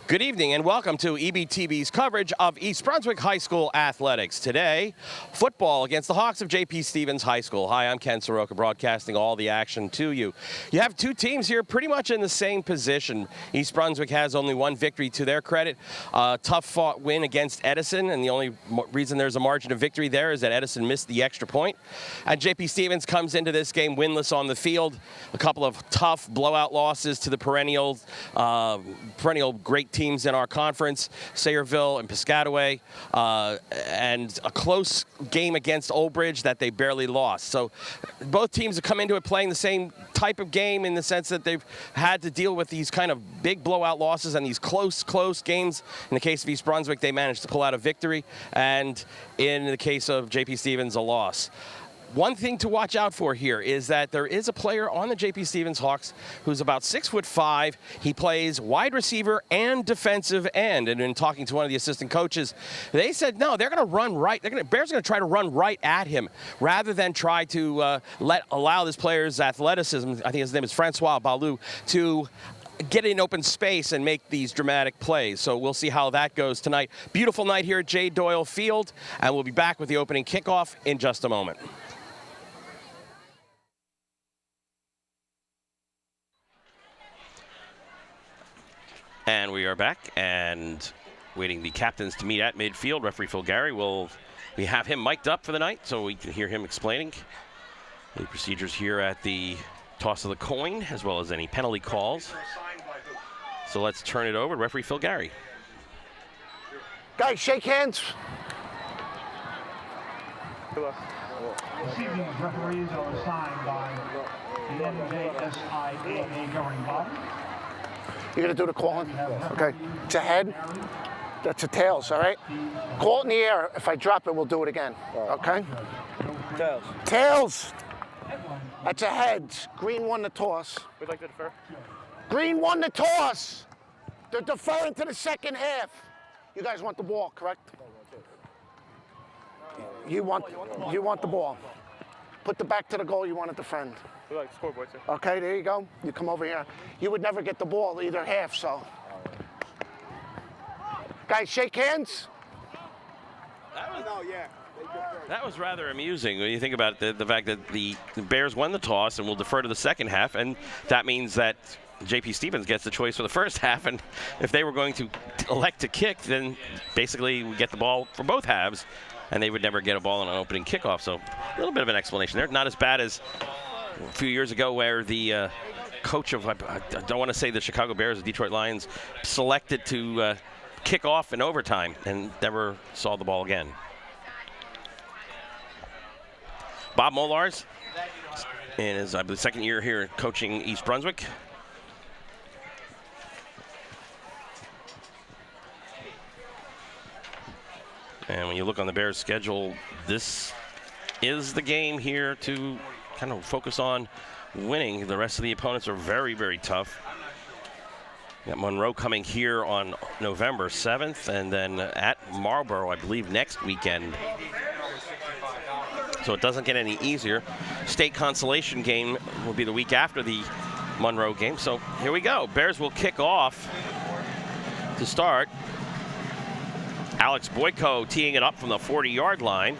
Good evening and welcome to EBTV's coverage of East Brunswick High School athletics. Today, football against the Hawks of J.P. Stevens High School. Hi, I'm Ken Saroka, broadcasting all the action to you. You have two teams here pretty much in the same position. East Brunswick has only one victory to their credit. Tough-fought win against Edison, and the only reason there's a margin of victory there is that Edison missed the extra point. And J.P. Stevens comes into this game winless on the field. A couple of tough blowout losses to the perennial great teams in our conference, Sayreville and Piscataway, and a close game against Old Bridge that they barely lost. So both teams have come into it playing the same type of game in the sense that they've had to deal with these kind of big blowout losses and these close games. In the case of East Brunswick, they managed to pull out a victory, and in the case of J.P. Stevens, a loss. One thing to watch out for here is that there is a player on the J.P. Stevens Hawks who's about 6'5". He plays wide receiver and defensive end. And in talking to one of the assistant coaches, they said, no, they're going to run right. Bears are going to try to run right at him rather than try to allow this player's athleticism, I think his name is Francois Balou, to get in open space and make these dramatic plays. So we'll see how that goes tonight. Beautiful night here at J. Doyle Field, and we'll be back with the opening kickoff in just a moment. And we are back and waiting the captains to meet at midfield. Referee Phil Gary we have him mic'd up for the night so we can hear him explaining the procedures here at the toss of the coin as well as any penalty calls. So let's turn it over to referee Phil Gary. Guys, shake hands. This evening's referees are assigned by the NJSIAA governing body. You're going to do the calling? Okay. It's a head. That's a tails, all right? Call it in the air. If I drop it, we'll do it again. Okay? Tails. Tails. That's a head. Green won the toss. We'd like to defer. Green won the toss. They're deferring to the second half. You guys want the ball, correct? You want the ball. Put the back to the goal you want to defend. We like the scoreboard, sir. Okay, there you go. You come over here. You would never get the ball either half, so. Guys, shake hands. That was rather amusing when you think about the fact that the Bears won the toss and will defer to the second half, and that means that J.P. Stevens gets the choice for the first half, and if they were going to elect to kick, then basically we get the ball for both halves, and they would never get a ball on an opening kickoff. So a little bit of an explanation there. Not as bad as a few years ago where the coach of, I don't want to say the Chicago Bears, the Detroit Lions, selected to kick off in overtime and never saw the ball again. Bob Molars in his, I believe, second year here coaching East Brunswick. And when you look on the Bears' schedule, this is the game here to kind of focus on winning. The rest of the opponents are very, very tough. You got Monroe coming here on November 7th, and then at Marlborough, I believe, next weekend. So it doesn't get any easier. State consolation game will be the week after the Monroe game. So here we go. Bears will kick off to start. Alex Boyko teeing it up from the 40-yard line.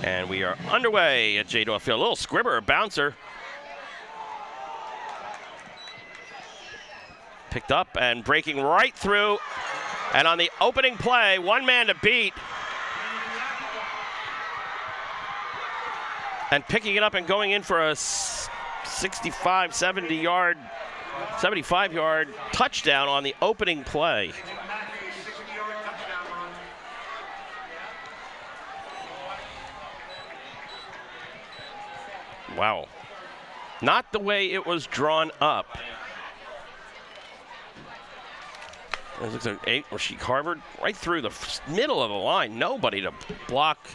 And we are underway at J. Doyle Field. A little squibber, a bouncer. Picked up and breaking right through. And on the opening play, one man to beat. And picking it up and going in for a 65, 75-yard touchdown on the opening play. Wow. Not the way it was drawn up. It looks like Rasheed Harvard right through the middle of the line. Nobody to block.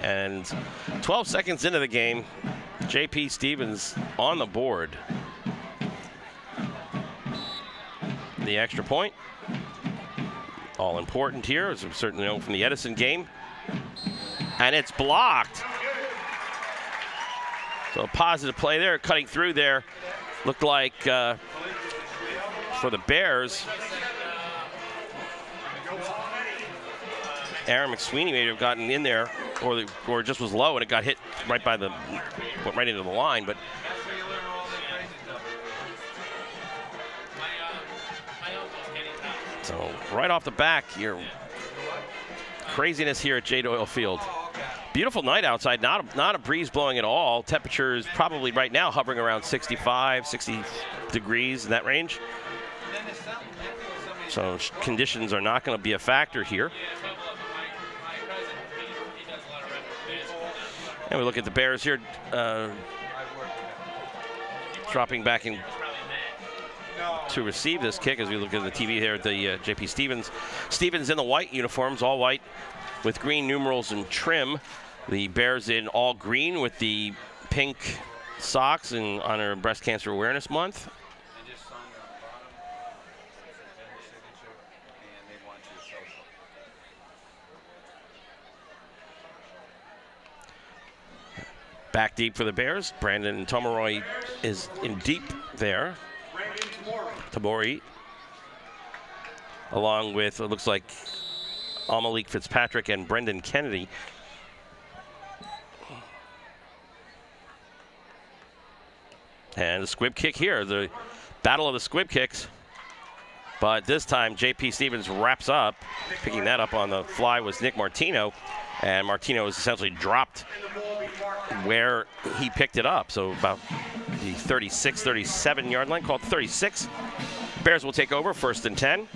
And 12 seconds into the game, J.P. Stevens on the board. The extra point. all important here, as we certainly know from the Edison game. And it's blocked. So a positive play there, cutting through there. Looked like for the Bears, Aaron McSweeney may have gotten in there, or just was low and it got hit right by the, went right into the line. But so right off the back here, craziness here at J. Doyle Field. Beautiful night outside, not a breeze blowing at all. Temperatures probably right now hovering around 65, 60 degrees in that range. So conditions are not going to be a factor here. And we look at the Bears here, dropping back in to receive this kick as we look at the TV here at the JP Stevens. Stevens in the white uniforms, all white with green numerals and trim. The Bears in all green with the pink socks in honor of Breast Cancer Awareness Month. Back deep for the Bears. Brandon Tomaroy is in deep there. Tabori, along with, it looks like, Malik Fitzpatrick and Brendan Kennedy. And the squib kick here, the battle of the squib kicks. But this time, JP Stevens wraps up. Picking that up on the fly was Nick Martino. And Martino is essentially dropped where he picked it up. So about the 36, 37 yard line, called 36. Bears will take over, 1st and 10.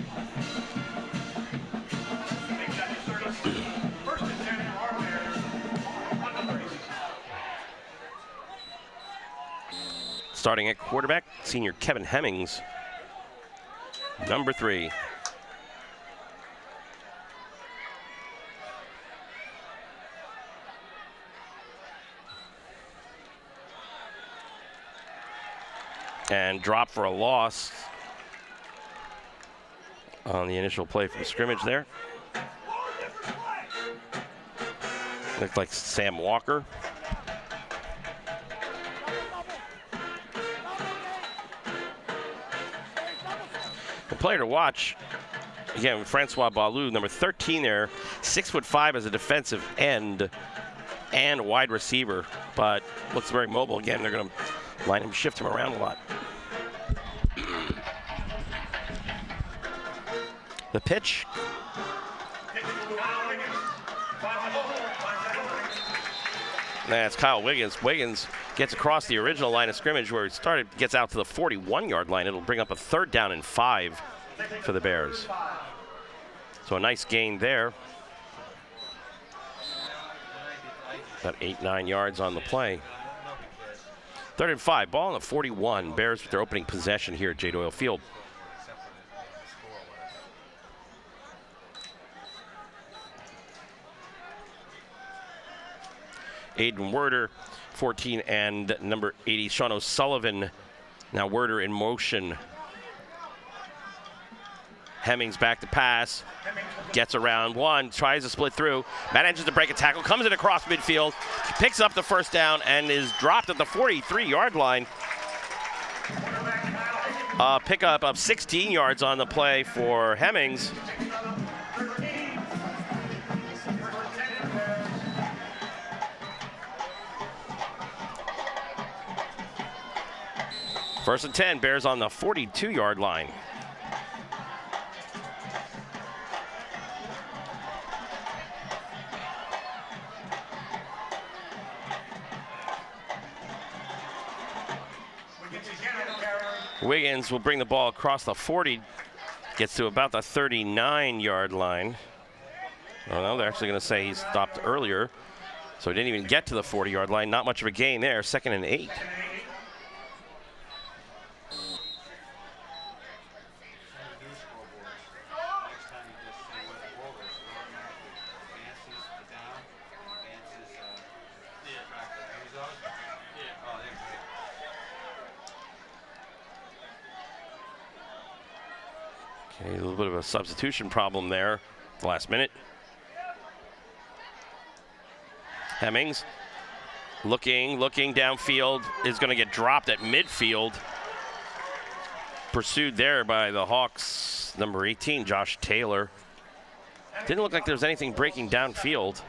Starting at quarterback, senior Kevin Hemmings, number 3. And drop for a loss on the initial play from scrimmage there. Looked like Sam Walker. The player to watch, again, Francois Balou, number 13 there, 6'5" as a defensive end and wide receiver, but looks very mobile. Again, they're going to line him, shift him around a lot. The pitch. That's Kyle Wiggins. Wiggins gets across the original line of scrimmage where it started, gets out to the 41-yard line. It'll bring up a 3rd down and 5 for the Bears. So a nice gain there. About 8-9 yards on the play. 3rd and 5, ball on the 41. Bears with their opening possession here at J. Doyle Field. Aiden Werder, 14, and number 80, Sean O'Sullivan. Now Werder in motion. Hemmings back to pass. Gets around one, tries to split through. Manages to break a tackle, comes in across midfield, picks up the 1st down, and is dropped at the 43-yard line. Pickup of 16 yards on the play for Hemmings. First and 10, Bears on the 42-yard line. Wiggins will bring the ball across the 40, gets to about the 39-yard line. Oh no, they're actually going to say he stopped earlier, so he didn't even get to the 40-yard line. Not much of a gain there, 2nd and 8. Okay, a little bit of a substitution problem there the last minute. Hemmings looking downfield, is going to get dropped at midfield. Pursued there by the Hawks, number 18, Josh Taylor. Didn't look like there was anything breaking downfield.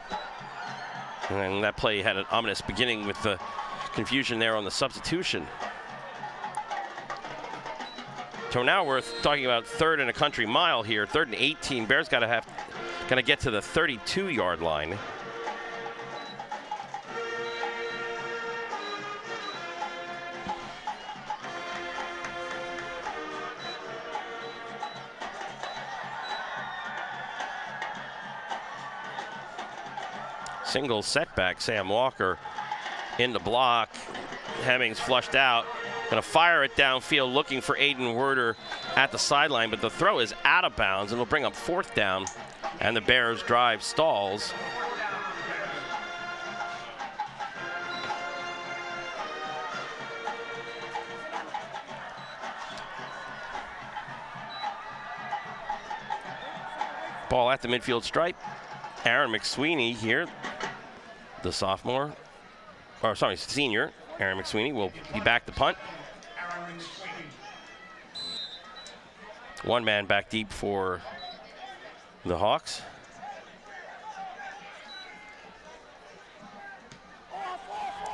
And that play had an ominous beginning with the confusion there on the substitution. So now we're talking about 3rd and a country mile here, 3rd and 18. Bears gotta get to the 32-yard line. Single setback, Sam Walker in the block. Hemmings flushed out. Gonna fire it downfield, looking for Aiden Werder at the sideline, but the throw is out of bounds and will bring up 4th down, and the Bears drive stalls. Ball at the midfield stripe. Aaron McSweeney here, the senior. Aaron McSweeney will be back to punt. One man back deep for the Hawks.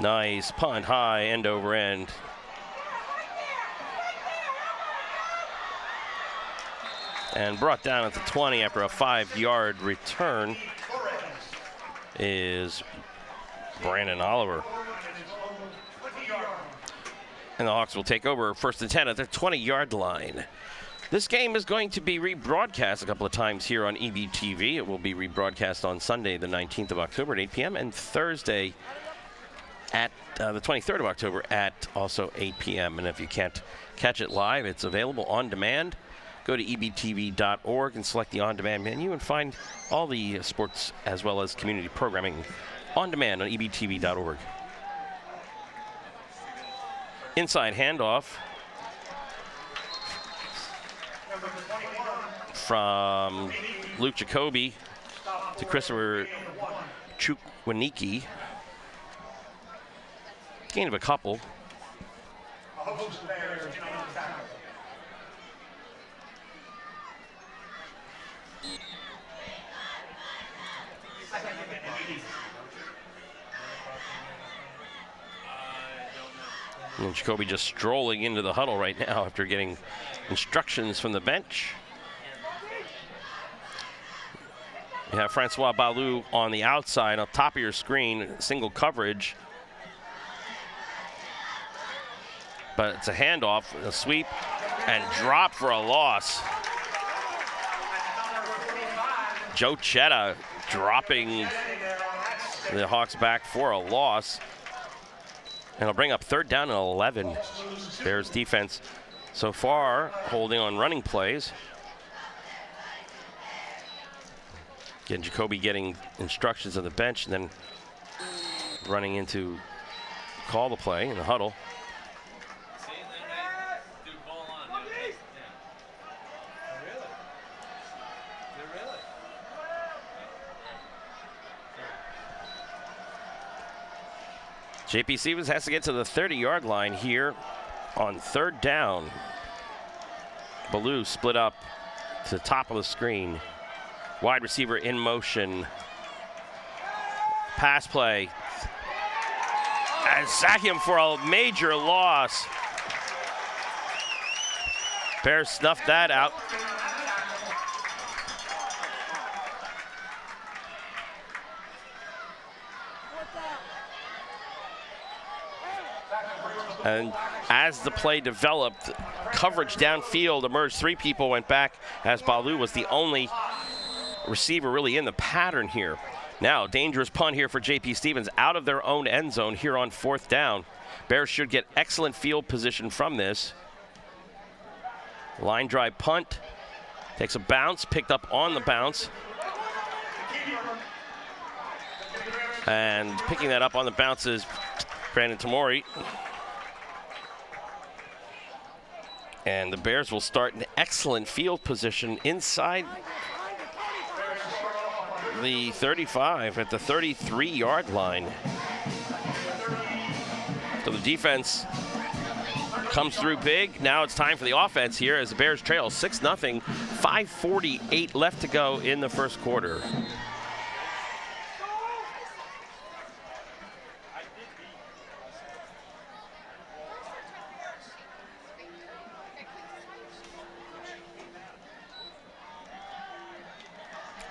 Nice punt, high, end over end. And brought down at the 20 after a 5-yard return is Brandon Oliver. And the Hawks will take over 1st and 10 at their 20-yard line. This game is going to be rebroadcast a couple of times here on EBTV. It will be rebroadcast on Sunday, the 19th of October at 8 p.m. and Thursday at the 23rd of October at also 8 p.m. And if you can't catch it live, it's available on demand. Go to ebtv.org and select the on-demand menu and find all the sports as well as community programming on demand on ebtv.org. Inside handoff from Luke Jacoby to Christopher Chukwaniki. Gain of a couple. And Jacoby just strolling into the huddle right now after getting instructions from the bench. You have Francois Balou on the outside, on top of your screen, single coverage. But it's a handoff, a sweep, and drop for a loss. Joe Chetta dropping the Hawks back for a loss. And it'll bring up 3rd down and 11. Bears defense so far holding on running plays. Again, Jacoby getting instructions on the bench and then running into call the play in the huddle. JP Stevens has to get to the 30-yard line here on 3rd down. Balou split up to the top of the screen. Wide receiver in motion. Pass play. And sack him for a major loss. Bears snuffed that out. And as the play developed, coverage downfield emerged. 3 people went back as Balou was the only receiver really in the pattern here. Now, dangerous punt here for JP Stevens out of their own end zone here on 4th down. Bears should get excellent field position from this. Line drive punt. Takes a bounce, picked up on the bounce. And picking that up on the bounce is Brandon Tamori. And the Bears will start in excellent field position inside the 35 at the 33-yard line. So the defense comes through big. Now it's time for the offense here as the Bears trail 6-0, 5:48 left to go in the first quarter.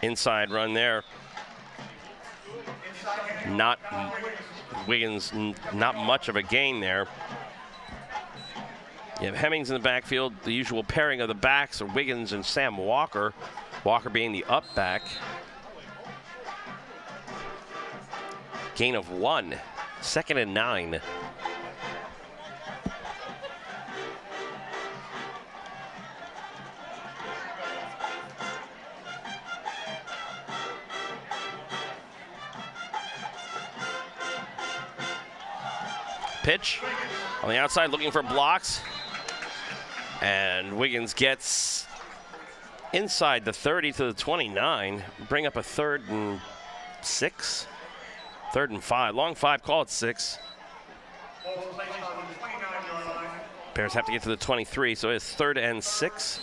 Inside run there. Not Wiggins, not much of a gain there. You have Hemmings in the backfield. The usual pairing of the backs are Wiggins and Sam Walker. Walker being the up back. Gain of 1. 2nd and 9. Pitch on the outside looking for blocks. And Wiggins gets inside the 30 to the 29. Bring up a 3rd and 6. 3rd and 5. Long 5, call it 6. Bears have to get to the 23, so it's 3rd and 6.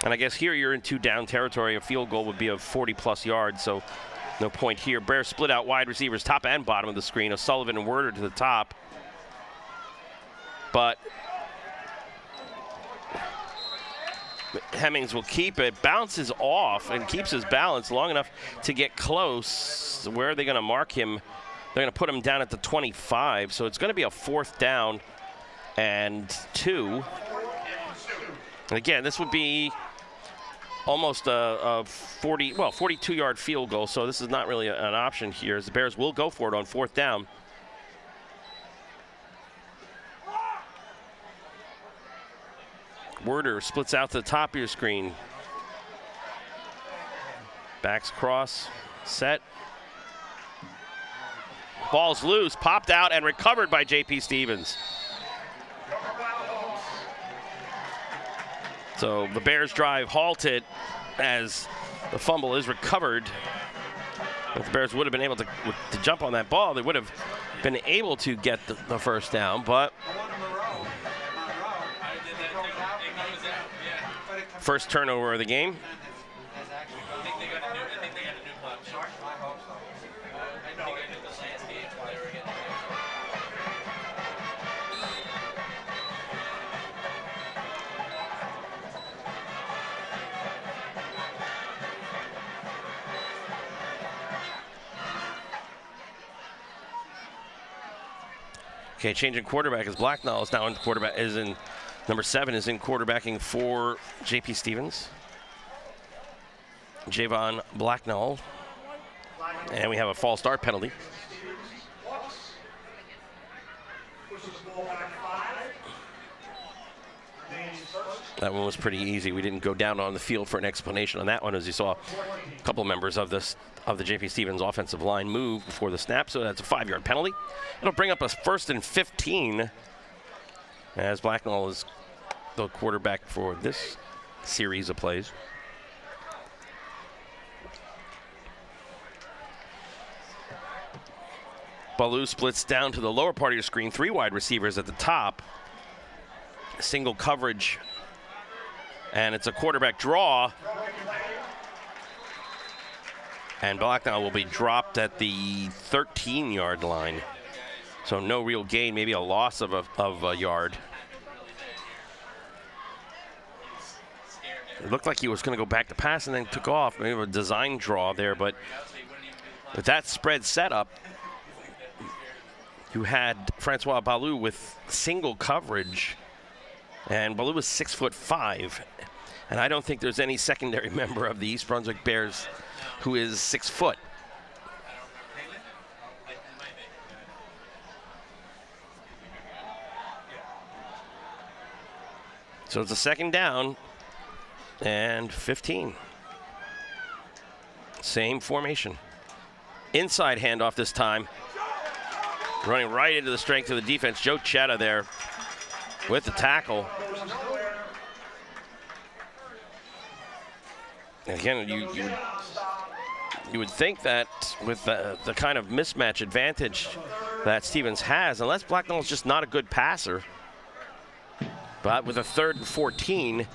And I guess here you're in 2 down territory. A field goal would be of 40-plus yards, so no point here. Bears split out wide receivers, top and bottom of the screen. O'Sullivan and Werder to the top. But Hemmings will keep it. Bounces off and keeps his balance long enough to get close. Where are they going to mark him? They're going to put him down at the 25. So it's going to be a 4th down and 2. And again, this would be almost a 42-yard field goal, so this is not really an option here, as the Bears will go for it on 4th down. Werder splits out to the top of your screen. Backs cross, set. Ball's loose, popped out and recovered by JP Stevens. So the Bears drive halted as the fumble is recovered. If the Bears would have been able to jump on that ball, they would have been able to get the first down, but first turnover of the game. Okay, changing quarterback as Blacknall is now in quarterback, number 7 is in quarterbacking for JP Stevens. Javon Blacknall. And we have a false start penalty. That one was pretty easy. We didn't go down on the field for an explanation on that one, as you saw a couple members of the JP Stevens offensive line move before the snap, so that's a 5-yard penalty. It'll bring up a 1st and 15 as Blacknall is the quarterback for this series of plays. Ballou splits down to the lower part of your screen, 3 wide receivers at the top. Single coverage, and it's a quarterback draw. And Blacknall will be dropped at the 13-yard line. So no real gain, maybe a loss of a yard. It looked like he was going to go back to pass and then took off. Maybe a design draw there, but with that spread setup, you had Francois Ballou with single coverage. And Ballou is 6'5", and I don't think there's any secondary member of the East Brunswick Bears who is 6 foot. So it's a 2nd down and 15. Same formation. Inside handoff this time. Running right into the strength of the defense. Joe Chetta there with the tackle. Again, you would think that with the kind of mismatch advantage that Stevens has, unless Blacknell's just not a good passer, but with a 3rd and 14,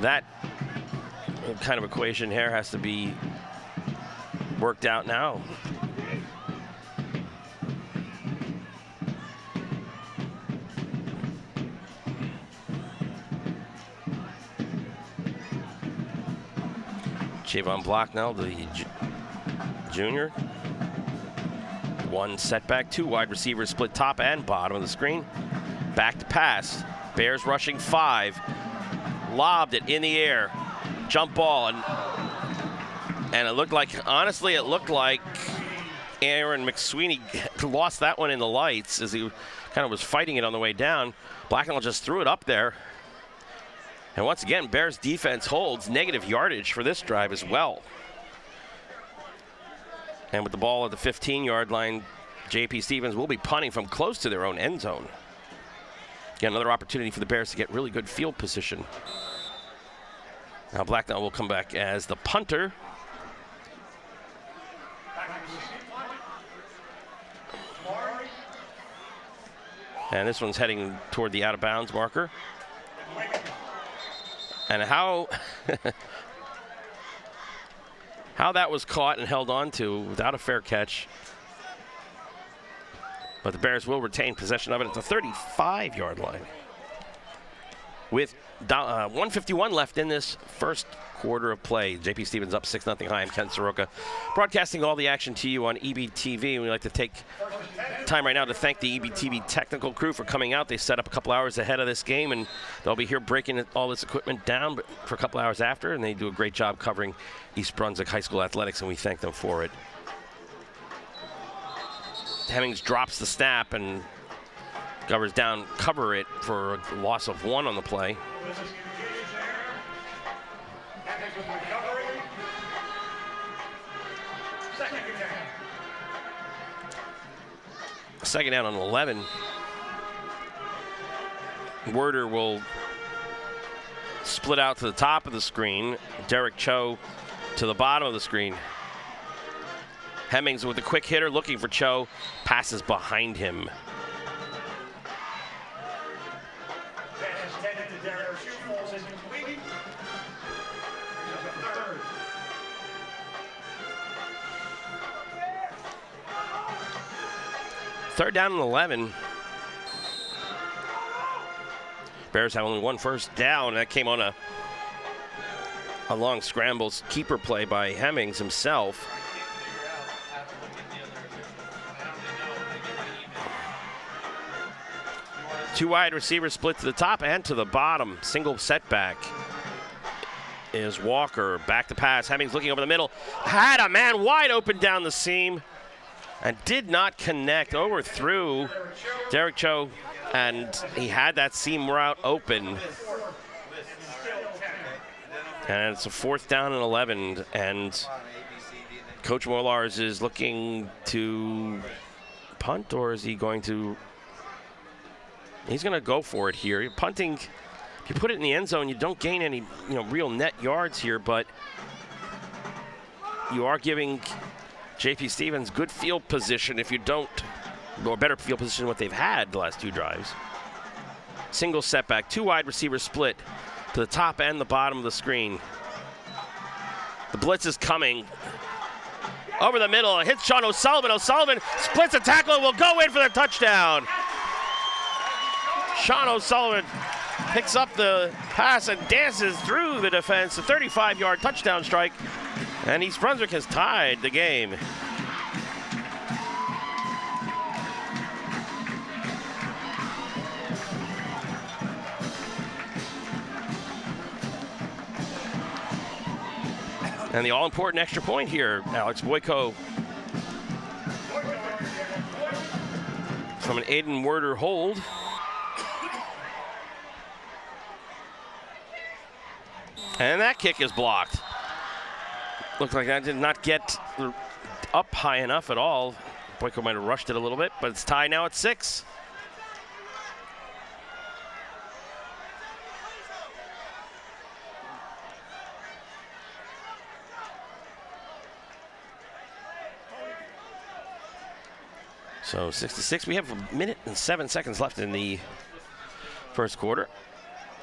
that kind of equation here has to be worked out now. Javon Blacknell, the junior. 1 setback, 2 wide receivers split top and bottom of the screen. Back to pass. Bears rushing 5. Lobbed it in the air. Jump ball. And it looked like, honestly, it looked like Aaron McSweeney lost that one in the lights as he kind of was fighting it on the way down. Blacknell just threw it up there. And once again, Bears defense holds negative yardage for this drive as well. And with the ball at the 15-yard line, JP Stevens will be punting from close to their own end zone. Again, another opportunity for the Bears to get really good field position. Now Blacknell will come back as the punter. And this one's heading toward the out-of-bounds marker. And how that was caught and held on to without a fair catch. But the Bears will retain possession of it at the 35-yard line. With 1:51 left in this first quarter of play. JP Stevens up 6-0 high. I'm Ken Saroka, broadcasting all the action to you on EBTV. We'd like to take time right now to thank the EBTV technical crew for coming out. They set up a couple hours ahead of this game, and they'll be here breaking all this equipment down for a couple hours after, and they do a great job covering East Brunswick High School athletics, and we thank them for it. Hemmings drops the snap and covers down, cover it for a loss of 1 on the play. Second down on 11. Werder will split out to the top of the screen. Derek Cho to the bottom of the screen. Hemmings with a quick hitter looking for Cho. Passes behind him. Third down and 11. Bears have only 1 first down. That came on a long scrambles keeper play by Hemmings himself. Two wide receivers split to the top and to the bottom. Single setback is Walker. Back to pass. Hemmings looking over the middle. Had a man wide open down the seam and did not connect. Overthrew Derek Cho, and he had that seam route open. And it's a 4th down and 11, and Coach Molars is looking to punt, or is he going to? He's going to go for it here. Punting, if you put it in the end zone, you don't gain any, real net yards here, but you are giving JP Stevens good field position if you don't, or better field position than what they've had the last 2 drives. Single setback, 2 wide receivers split to the top and the bottom of the screen. The blitz is coming. Over the middle, it hits Sean O'Sullivan. O'Sullivan splits a tackle and will go in for the touchdown. Sean O'Sullivan picks up the pass and dances through the defense. A 35-yard touchdown strike. And East Brunswick has tied the game. And the all-important extra point here, Alex Boyko from an Aiden Werder hold. And that kick is blocked. Looked like that did not get up high enough at all. Boyko might have rushed it a little bit, but it's tied now at 6. So 6-6. We have 1 minute and 7 seconds left in the first quarter.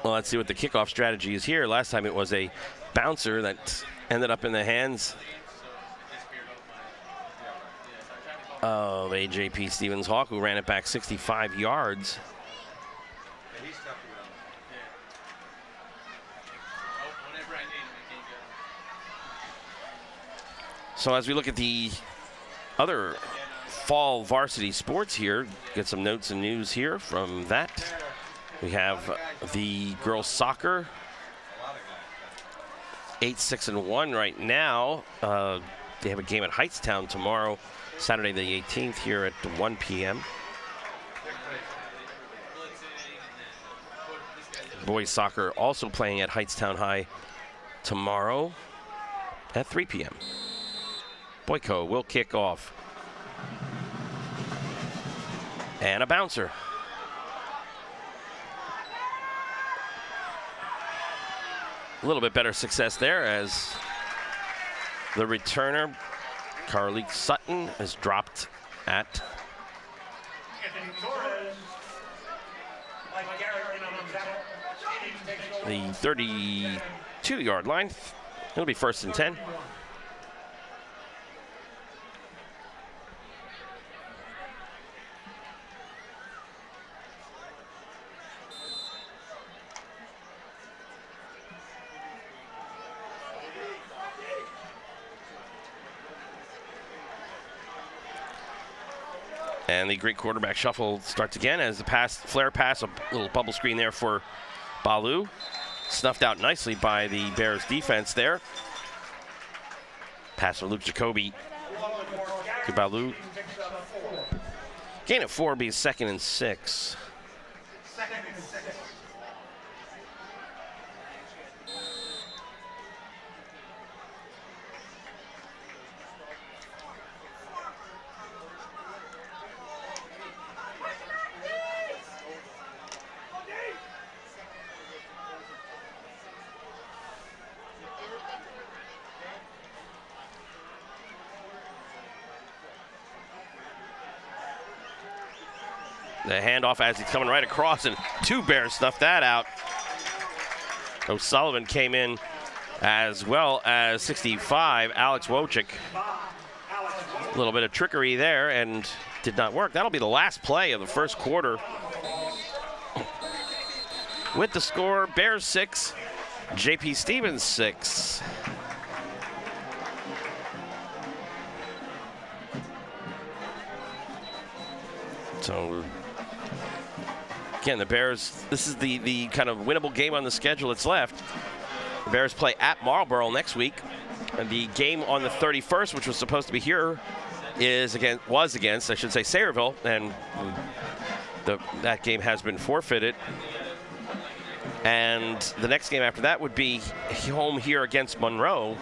Well, let's see what the kickoff strategy is here. Last time it was a bouncer that ended up in the hands of a JP Stevens Hawk, who ran it back 65 yards. So as we look at the other fall varsity sports here, get some notes and news here from that. We have the girls soccer, 8-6-1 right now. They have a game at Hightstown tomorrow, Saturday the 18th, here at 1 p.m. Boys soccer also playing at Hightstown High tomorrow at 3 p.m. Boyko will kick off. And a bouncer. A little bit better success there as the returner, Carly Sutton, is dropped at the 32-yard line. It'll be 1st and 10. And the great quarterback shuffle starts again as the flare pass, a little bubble screen there for Baloo. Snuffed out nicely by the Bears defense there. Pass from Luke Jacoby to Baloo. Gain of 4 will be 2nd and 6. The handoff as he's coming right across, and 2 Bears snuffed that out. O'Sullivan came in as well as 65, Alex Wojcik. A little bit of trickery there and did not work. That'll be the last play of the first quarter. With the score, Bears 6, JP Stevens 6. So again, the Bears, this is the kind of winnable game on the schedule that's left. The Bears play at Marlborough next week. And the game on the 31st, which was supposed to be here, was against Sayreville, and that game has been forfeited. And the next game after that would be home here against Monroe,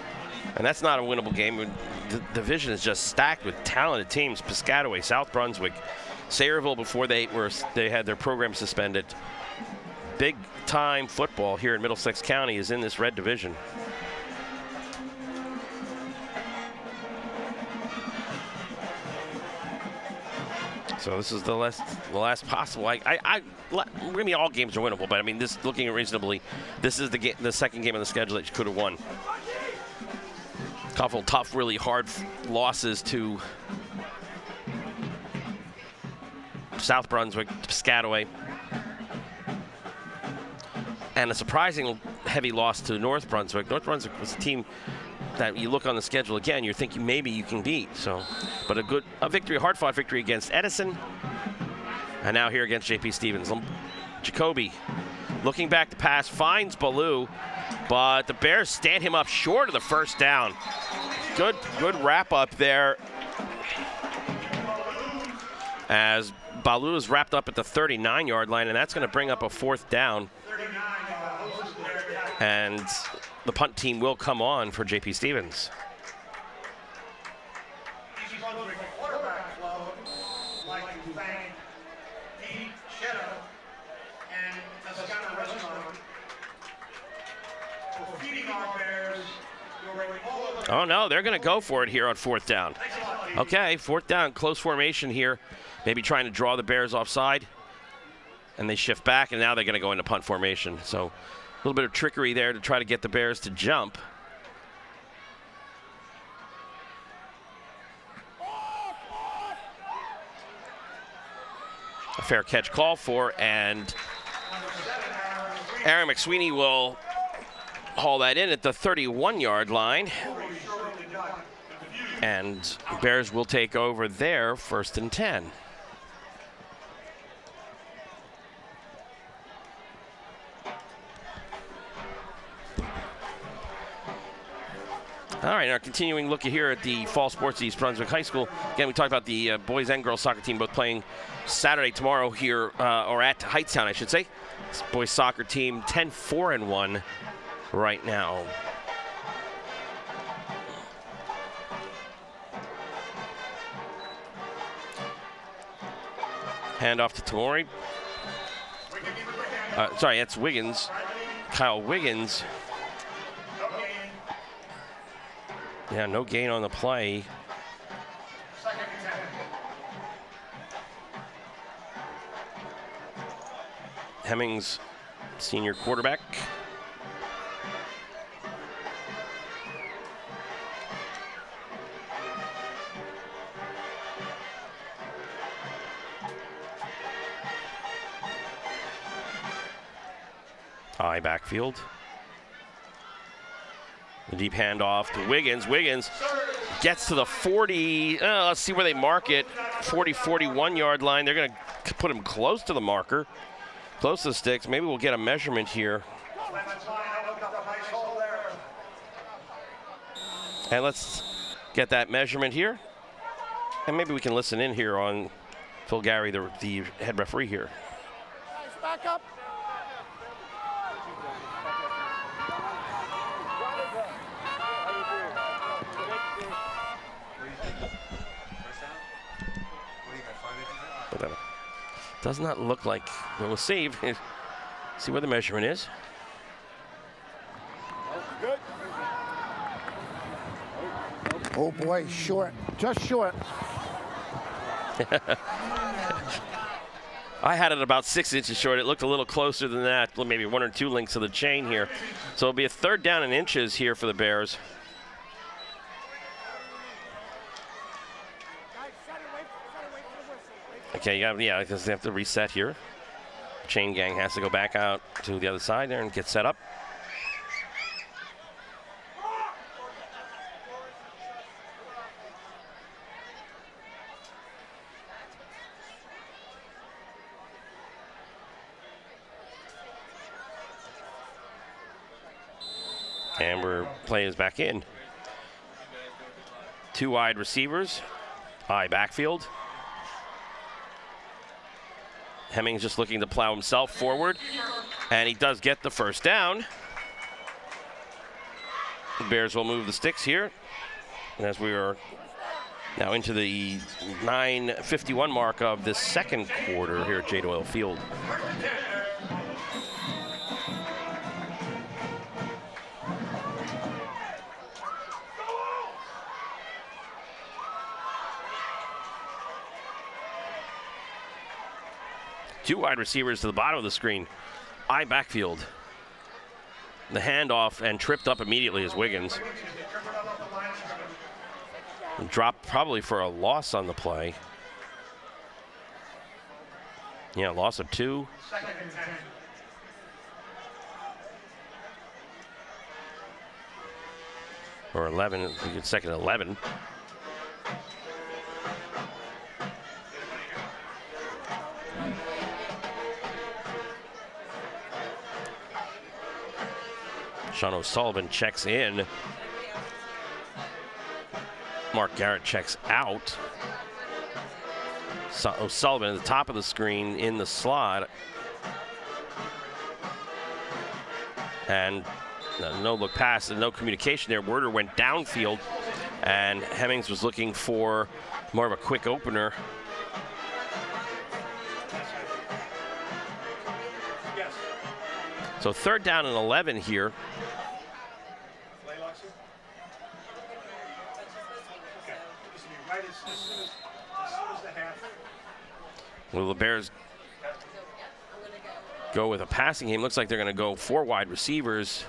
and that's not a winnable game. The division is just stacked with talented teams: Piscataway, South Brunswick, Sayreville before they had their program suspended. Big time football here in Middlesex County is in this red division. So this is the last possible. I mean, all games are winnable, but I mean, this, looking at reasonably, this is the second game on the schedule that you could have won. Couple tough, really hard losses to South Brunswick, Piscataway, and a surprising heavy loss to North Brunswick. North Brunswick was a team that you look on the schedule again, you're thinking maybe you can beat. So, but a victory, a hard-fought victory against Edison, and now here against JP Stevens. Jacoby looking back to pass, finds Baloo, but the Bears stand him up short of the first down. Good wrap up there as Baloo is wrapped up at the 39-yard line, and that's going to bring up a 4th down. And the punt team will come on for JP Stevens. Oh, no, they're going to go for it here on 4th down. Okay, 4th down, close formation here. Maybe trying to draw the Bears offside. And they shift back, and now they're going to go into punt formation. So a little bit of trickery there to try to get the Bears to jump. A fair catch call for, and Aaron McSweeney will haul that in at the 31-yard line. And Bears will take over there, 1st and 10. All right, our continuing look here at the fall sports at East Brunswick High School. Again, we talked about the boys and girls soccer team both playing Saturday tomorrow here, or at Hightstown, I should say. This boys soccer team 10-4-1 right now. Hand off to Tamori. Sorry, that's Wiggins. Kyle Wiggins. Yeah, no gain on the play. Hemmings, senior quarterback. High backfield. The deep handoff to Wiggins. Wiggins gets to the 40. Let's see where they mark it. 40-41 yard line. They're going to put him close to the marker, close to the sticks. Maybe we'll get a measurement here. And let's get that measurement here. And maybe we can listen in here on Phil Gary, the head referee here. Back up. Does not look like, we'll see where the measurement is. Oh boy, short, just short. I had it about 6 inches short. It looked a little closer than that, maybe 1 or 2 links of the chain here. So it'll be a 3rd down in inches here for the Bears. Okay, yeah, because they have to reset here. Chain gang has to go back out to the other side there and get set up. And we're playing back in. 2 wide receivers, high backfield. Hemmings just looking to plow himself forward, and he does get the 1st down. The Bears will move the sticks here, as we are now into the 9:51 mark of the 2nd quarter here at J. Doyle Field. Two wide receivers to the bottom of the screen. Eye backfield. The handoff and tripped up immediately is Wiggins. Dropped probably for a loss on the play. Yeah, loss of 2. Or 11, we get 2nd and 11. Sean O'Sullivan checks in. Mark Garrett checks out. O'Sullivan at the top of the screen in the slot. And no look pass and no communication there. Werder went downfield, and Hemmings was looking for more of a quick opener. So 3rd down and 11 here. Will the Bears go with a passing game? Looks like they're going to go 4 wide receivers.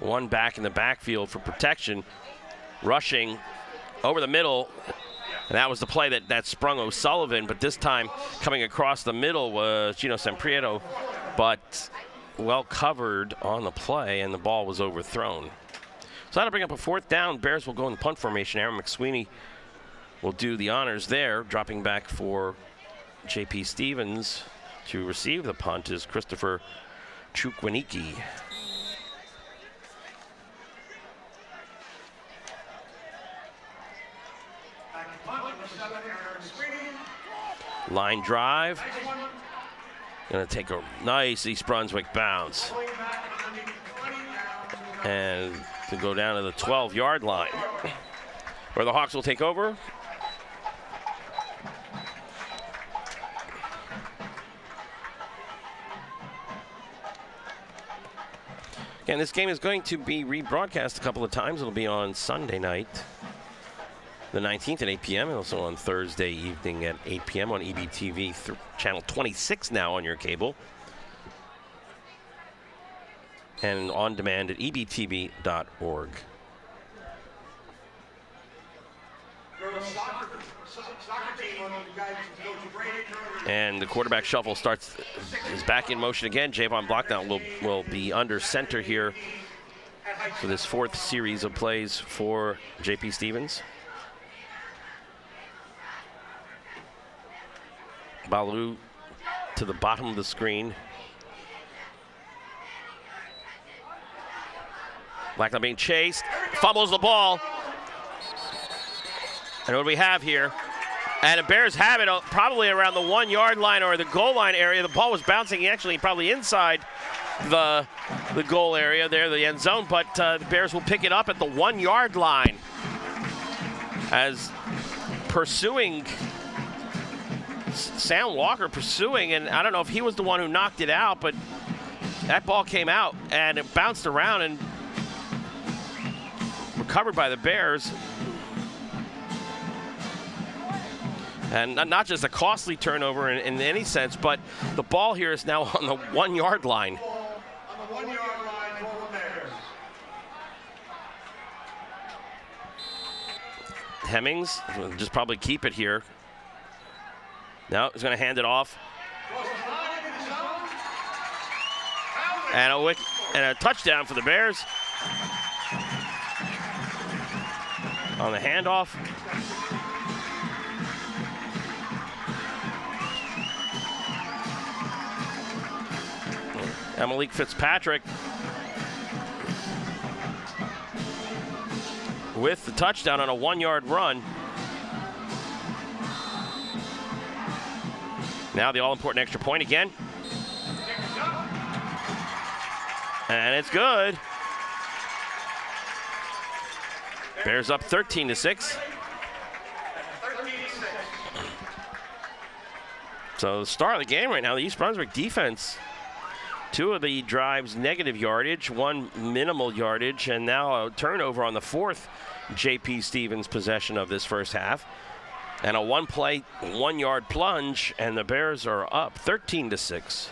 1 back in the backfield for protection. Rushing over the middle. And that was the play that sprung O'Sullivan, but this time coming across the middle was Gino Samprieto, but well covered on the play, and the ball was overthrown. So that'll bring up a 4th down. Bears will go in punt formation. Aaron McSweeney will do the honors there. Dropping back for JP Stevens to receive the punt is Christopher Chukwiniki. Line drive. Going to take a nice East Brunswick bounce. And to go down to the 12-yard line, where the Hawks will take over. Again, this game is going to be rebroadcast a couple of times. It'll be on Sunday night, the 19th at 8 p.m. and also on Thursday evening at 8 p.m. on EBTV, channel 26 now on your cable. And on demand at ebtv.org. And the quarterback shuffle is back in motion again. Javon Blockdown will be under center here for this 4th series of plays for JP Stevens. Baloo to the bottom of the screen. Blackdown being chased, fumbles the ball. And what do we have here? And the Bears have it probably around the 1-yard line or the goal line area. The ball was bouncing actually probably inside the goal area there, the end zone, but the Bears will pick it up at the 1-yard line as pursuing Sam Walker pursuing, and I don't know if he was the one who knocked it out, but that ball came out and it bounced around and recovered by the Bears. And not just a costly turnover in any sense, but the ball here is now on the 1-yard line. On the 1-yard line for the Bears. Hemmings will just probably keep it here. No, he's going to hand it off. And a touchdown for the Bears on the handoff. And Malik Fitzpatrick with the touchdown on a 1-yard run. Now the all-important extra point again. And it's good. Bears up 13-6. So the start of the game right now, the East Brunswick defense, 2 of the drives negative yardage, 1 minimal yardage, and now a turnover on the 4th JP Stevens possession of this first half. And a 1-play, 1-yard plunge, and the Bears are up 13-6.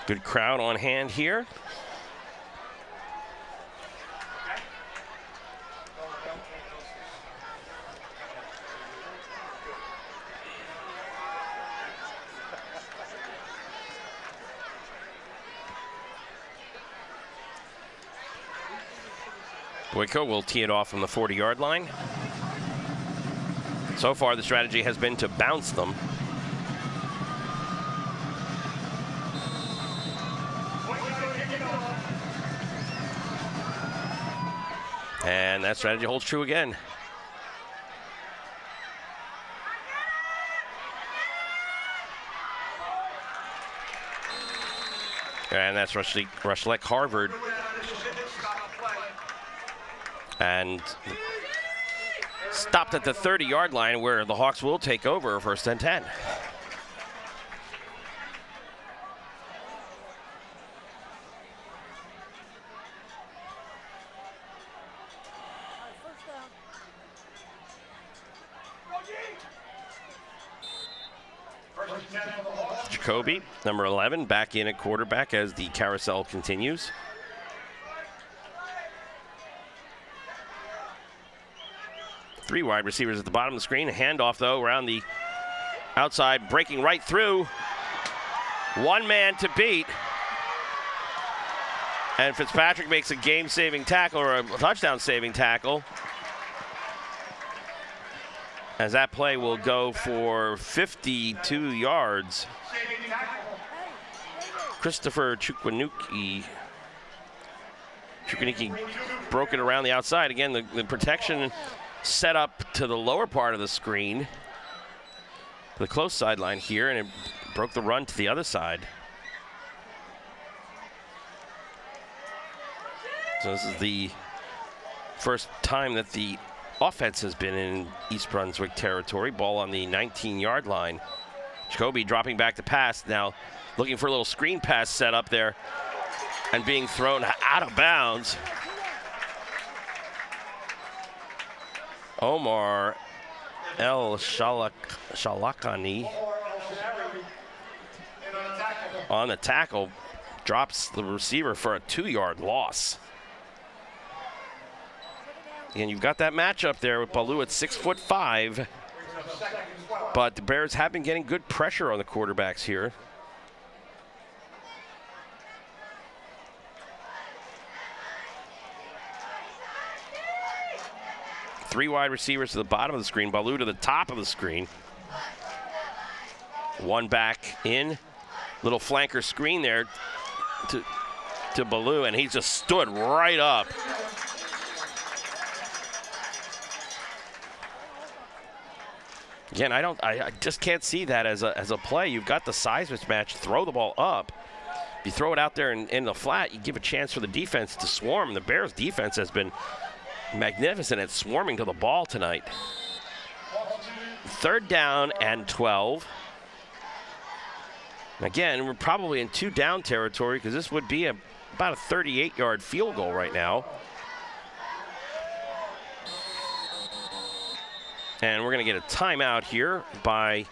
Good crowd on hand here. Boyko will tee it off from the 40-yard line. So far, the strategy has been to bounce them. And that strategy holds true again. And that's Rushlek Harvard. And stopped at the 30-yard line where the Hawks will take over first and 10. Jacoby, number 11, back in at quarterback as the carousel continues. Three wide receivers at the bottom of the screen. A handoff, though, around the outside, breaking right through. One man to beat. And Fitzpatrick makes a game-saving tackle, or a touchdown-saving tackle, as that play will go for 52 yards. Christopher Chukwanuki broke it around the outside. Again, the protection set up to the lower part of the screen, the close sideline here, and it broke the run to the other side. So this is the first time that the offense has been in East Brunswick territory. Ball on the 19-yard line. Jacoby dropping back to pass now, looking for a little screen pass set up there and being thrown out of bounds. Omar El Shalakani on the tackle, drops the receiver for a 2-yard loss. And you've got that matchup there with Baloo at 6'5", but the Bears have been getting good pressure on the quarterbacks here. Three wide receivers to the bottom of the screen, Baloo to the top of the screen. One back in, little flanker screen there to Baloo, and he just stood right up. Again, I just can't see that as a play. You've got the size mismatch. Throw the ball up. If you throw it out there in the flat, you give a chance for the defense to swarm. The Bears' defense has been magnificent at swarming to the ball tonight. 3rd down and 12. Again, we're probably in 2 down territory because this would be about a 38-yard field goal right now. And we're going to get a timeout here by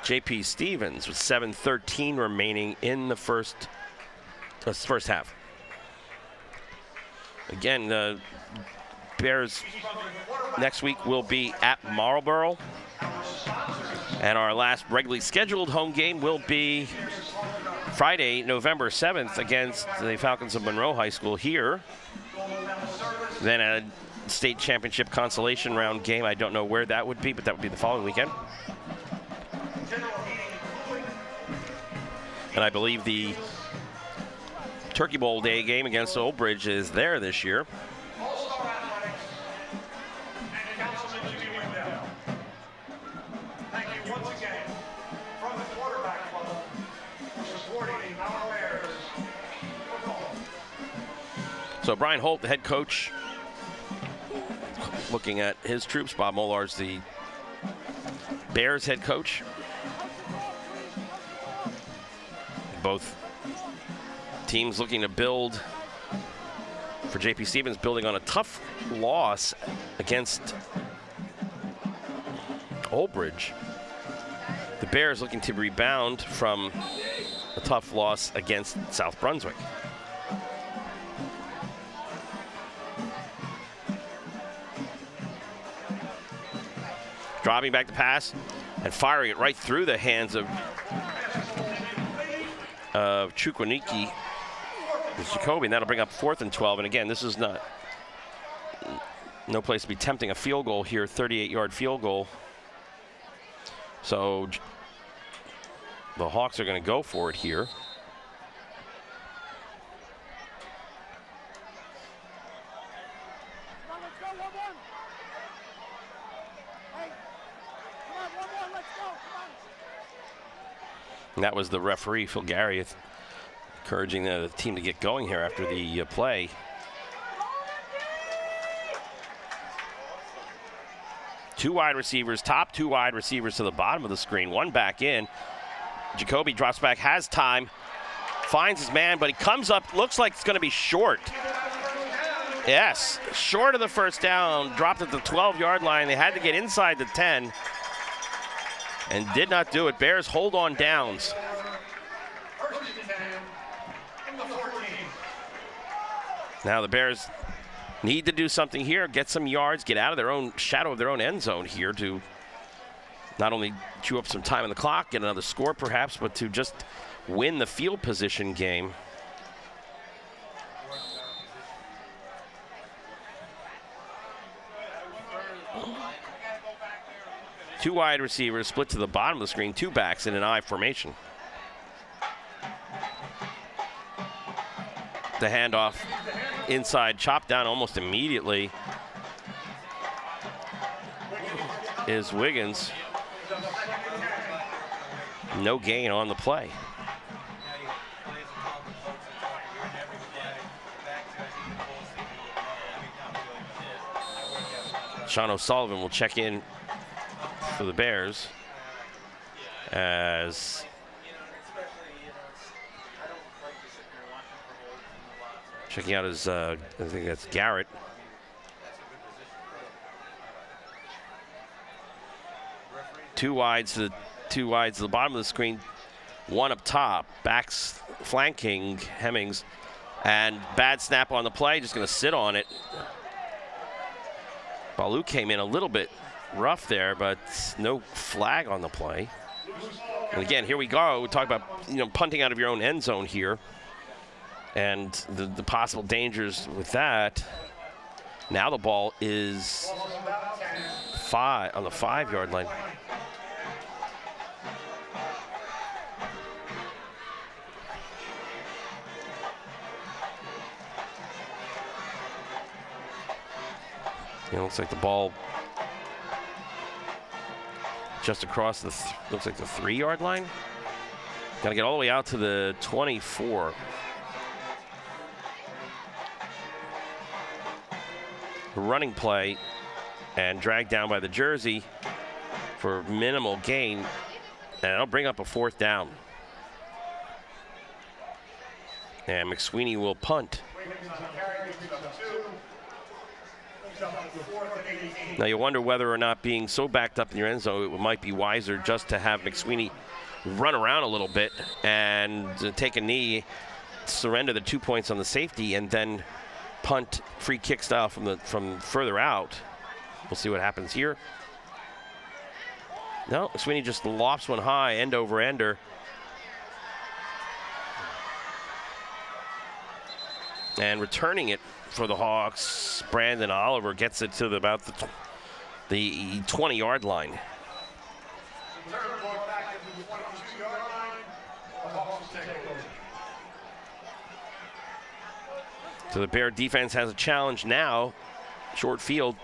JP Stevens with 7:13 remaining in the first half. Again, the Bears next week will be at Marlborough. And our last regularly scheduled home game will be Friday, November 7th against the Falcons of Monroe High School here. Then a state championship consolation round game. I don't know where that would be, but that would be the following weekend. And I believe the Turkey Bowl Day game against Old Bridge is there this year. Thank you once again from the quarterback club for supporting our Bears football. So Brian Holt, the head coach, looking at his troops. Bob Mollar's the Bears head coach. Both teams looking to build, for JP Stevens, building on a tough loss against Old Bridge. The Bears looking to rebound from a tough loss against South Brunswick. Dropping back to pass and firing it right through the hands of Chukwaniki. Jacoby, and that'll bring up 4th and 12. And again, this is no place to be tempting a field goal here, 38-yard field goal. So the Hawks are going to go for it here. And that was the referee, Phil Garriott, Encouraging the team to get going here after the play. Two wide receivers, top two wide receivers to the bottom of the screen. One back in. Jacoby drops back, has time, finds his man, but he comes up, looks like it's going to be short. Yes, short of the first down, dropped at the 12-yard line. They had to get inside the 10 and did not do it. Bears hold on downs. Now the Bears need to do something here, get some yards, get out of their own shadow of their own end zone here to not only chew up some time on the clock, get another score perhaps, but to just win the field position game. Two wide receivers split to the bottom of the screen, two backs in an I formation. The handoff inside, chopped down almost immediately is Wiggins. No gain on the play. Sean O'Sullivan will check in for the Bears as checking out his, I think that's Garrett. Two wides to the bottom of the screen, one up top, backs flanking Hemmings, and bad snap on the play, just gonna sit on it. Baloo came in a little bit rough there, but no flag on the play. And again, here we go. We talk about, punting out of your own end zone here and the possible dangers with that. Now the ball is on the 5-yard line. Looks like the ball just across the, looks like the 3-yard line. Got to get all the way out to the 24. Running play and dragged down by the jersey for minimal gain, and it'll bring up a 4th down. And McSweeney will punt. Now you wonder whether or not being so backed up in your end zone, it might be wiser just to have McSweeney run around a little bit and take a knee, surrender the 2 points on the safety, and then punt free kick style from further out. We'll see what happens here. No, McSweeney just lofts one high, end over ender. And returning it for the Hawks, Brandon Oliver gets it to about the 20-yard line. So the Bear defense has a challenge now. Short field.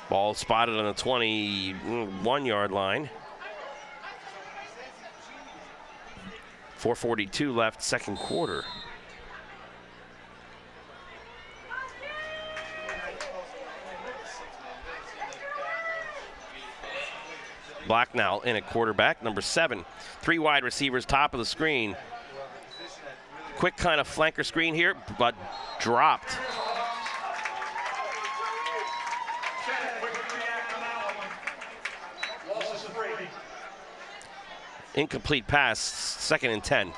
Ball spotted on the 21-yard line. 4:42 left, second quarter. Black now in at quarterback, number 7. 3 wide receivers, top of the screen. Quick kind of flanker screen here, but dropped. Incomplete pass, 2nd and 10.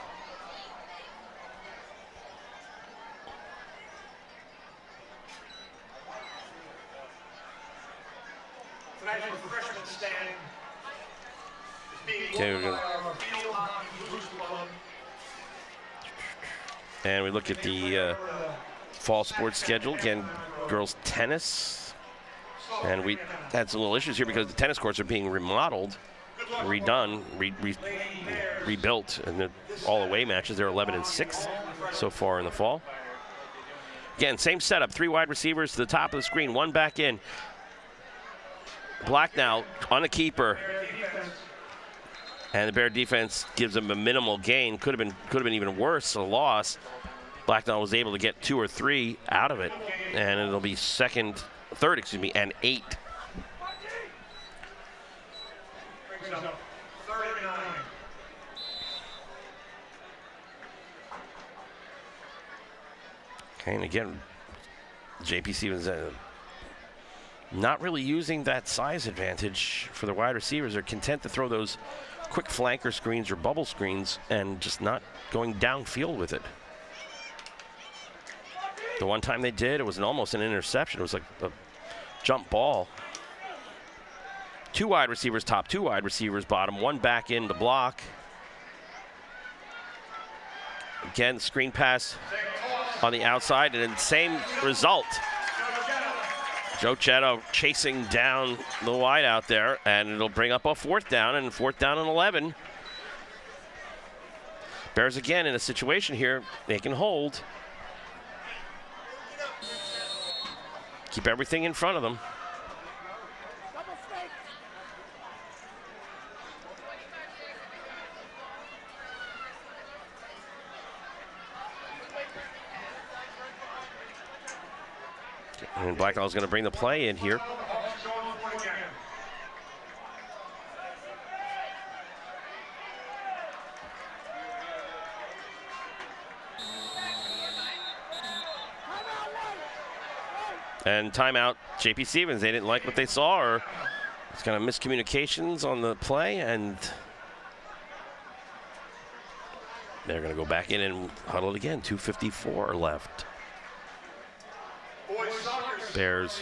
Okay, and we look at the fall sports schedule. Again, girls tennis. And we had some little issues here because the tennis courts are being remodeled, redone, rebuilt, and all away matches. They're 11 and 6 so far in the fall. Again, same setup. 3 wide receivers to the top of the screen, 1 back in. Black now on the keeper. And the Bear defense gives them a minimal gain. Could have been even worse, a loss. Blacknall was able to get 2 or 3 out of it, and it'll be third, and 8. Okay, and again, JP Stevens not really using that size advantage for the wide receivers. They're content to throw those quick flanker screens or bubble screens and just not going downfield with it. The one time they did, it was almost an interception. It was like a jump ball. 2 wide receivers top, 2 wide receivers bottom, 1 back in the block. Again, screen pass on the outside, and then same result. Joe Chetto chasing down the wide out there, and it'll bring up a 4th down, and 4th down and 11. Bears again in a situation here they can hold. Keep everything in front of them. And Blacknall's going to bring the play in here. And timeout, JP Stevens. They didn't like what they saw, or it's kind of miscommunications on the play, and they're going to go back in and huddle it again. 2:54 left. Bears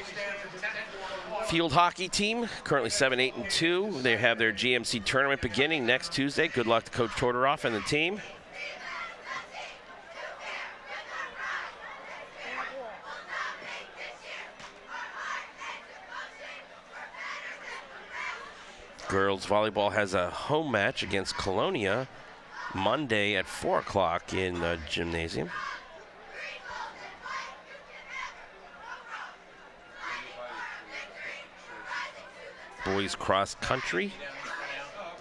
field hockey team, currently 7-8-2. They have their GMC tournament beginning next Tuesday. Good luck to Coach Tortoroff and the team. Girls volleyball has a home match against Colonia Monday at 4 o'clock in the gymnasium. Boys cross country,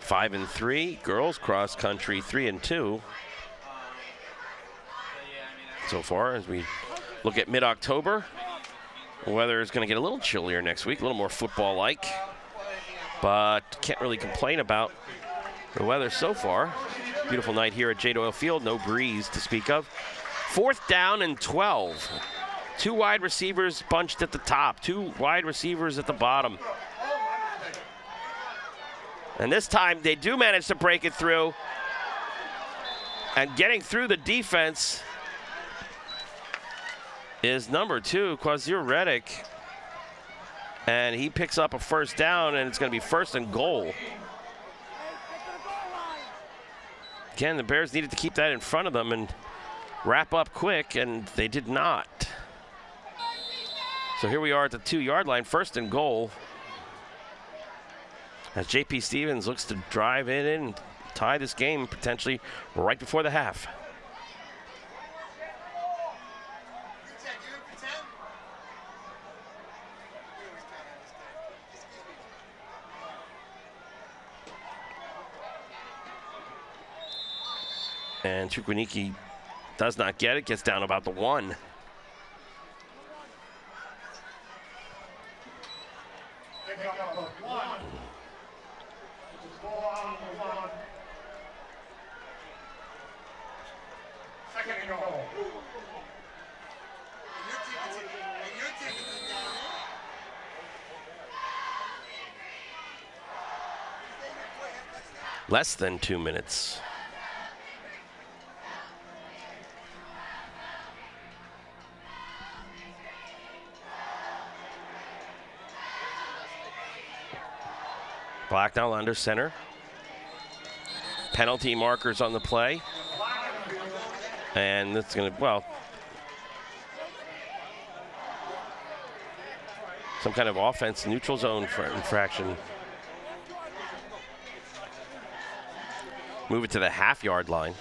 5-3. Girls cross country, 3-2. So far, as we look at mid-October, the weather is going to get a little chillier next week, a little more football-like, but can't really complain about the weather so far. Beautiful night here at J. Doyle Field, no breeze to speak of. 4th down and 12. 2 wide receivers bunched at the top, 2 wide receivers at the bottom. And this time they do manage to break it through. And getting through the defense is number 2, Quazir Reddick. And he picks up a 1st down, and it's going to be 1st and goal. Again, the Bears needed to keep that in front of them and wrap up quick, and they did not. So here we are at the 2-yard line, 1st and goal. As JP Stevens looks to drive in and tie this game potentially right before the half. And Chukwunike does not get it, gets down about the 1. Less than 2 minutes. Blacknall under center. Penalty markers on the play. And that's going to, well, some kind of offense neutral zone for infraction. Move it to the half-yard line.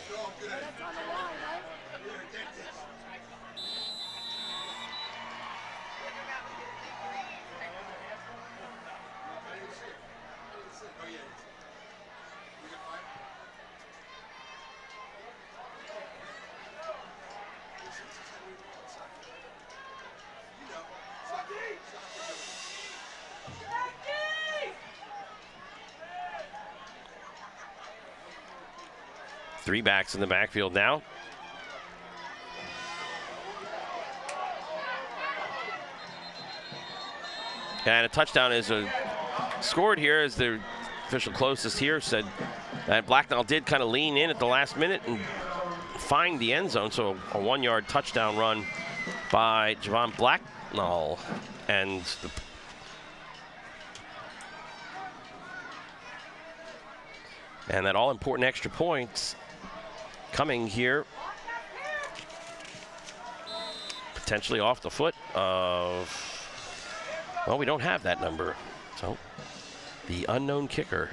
Three backs in the backfield now. And a touchdown is scored here, as the official closest here said that Blacknall did kind of lean in at the last minute and find the end zone. So a 1-yard touchdown run by Javon Blacknall. And that all-important extra points coming here, potentially off the foot of, well, we don't have that number. So the unknown kicker.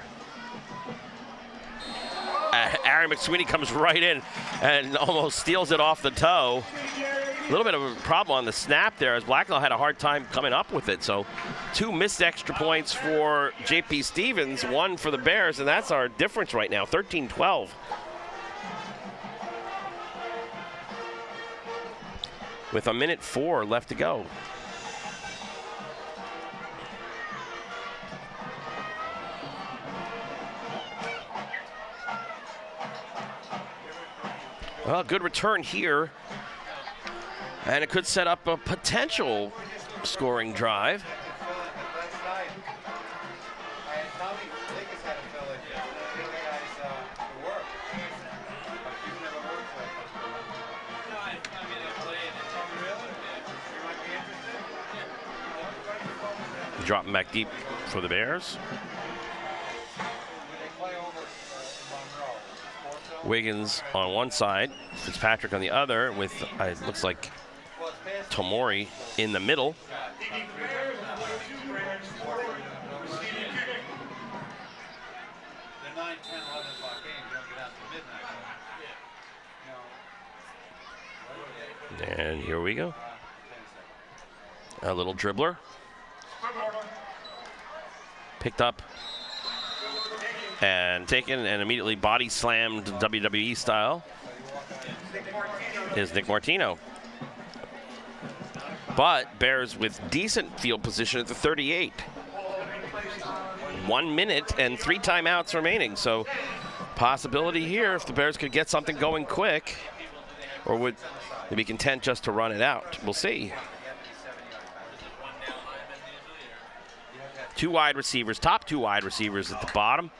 Aaron McSweeney comes right in and almost steals it off the toe. A little bit of a problem on the snap there, as Blacknall had a hard time coming up with it. So 2 missed extra points for JP Stevens, 1 for the Bears, and that's our difference right now, 13-12. With 1:04 left to go. Well, good return here. And it could set up a potential scoring drive. Dropping back deep for the Bears. Wiggins on one side, Fitzpatrick on the other, with it looks like Tomori in the middle. And here we go. A little dribbler. Picked up and taken and immediately body slammed WWE style is Nick Martino. But Bears with decent field position at the 38. 1 minute and 3 timeouts remaining. So possibility here if the Bears could get something going quick, or would they be content just to run it out? We'll see. 2 wide receivers, top 2 wide receivers at the bottom.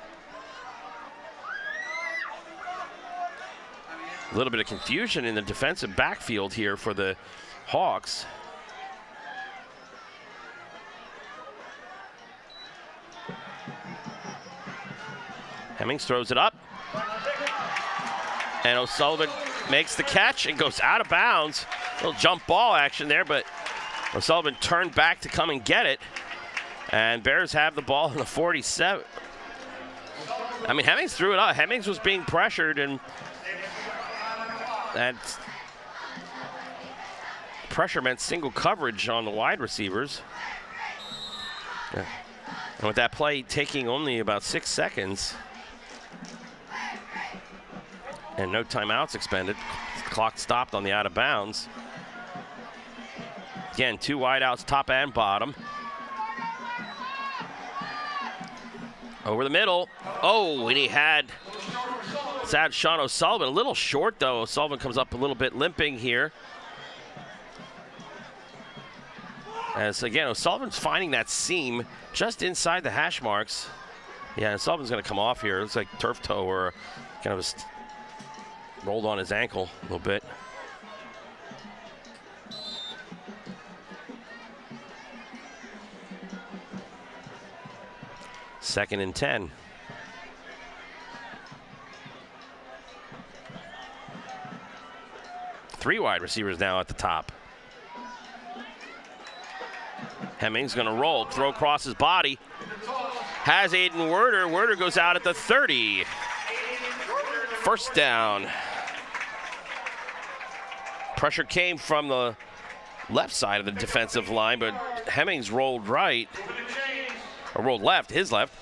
A little bit of confusion in the defensive backfield here for the Hawks. Hemmings throws it up. And O'Sullivan makes the catch and goes out of bounds. A little jump ball action there, but O'Sullivan turned back to come and get it. And Bears have the ball in the 47. I mean, Hemmings threw it up. Hemmings was being pressured, and that pressure meant single coverage on the wide receivers. Yeah. And with that play taking only about 6 seconds and no timeouts expended, the clock stopped on the out of bounds. Again, 2 wideouts, top and bottom. Over the middle. Oh, and he had Sean O'Sullivan. A little short, though. O'Sullivan comes up a little bit limping here. As, again, O'Sullivan's finding that seam just inside the hash marks. Yeah, O'Sullivan's going to come off here. It looks like turf toe or kind of rolled on his ankle a little bit. Second and 10. Three wide receivers now at the top. Hemmings gonna roll, throw across his body. Has Aiden Werder. Werder goes out at the 30. First down. Pressure came from the left side of the defensive line, but Hemmings rolled right. Or rolled left, his left,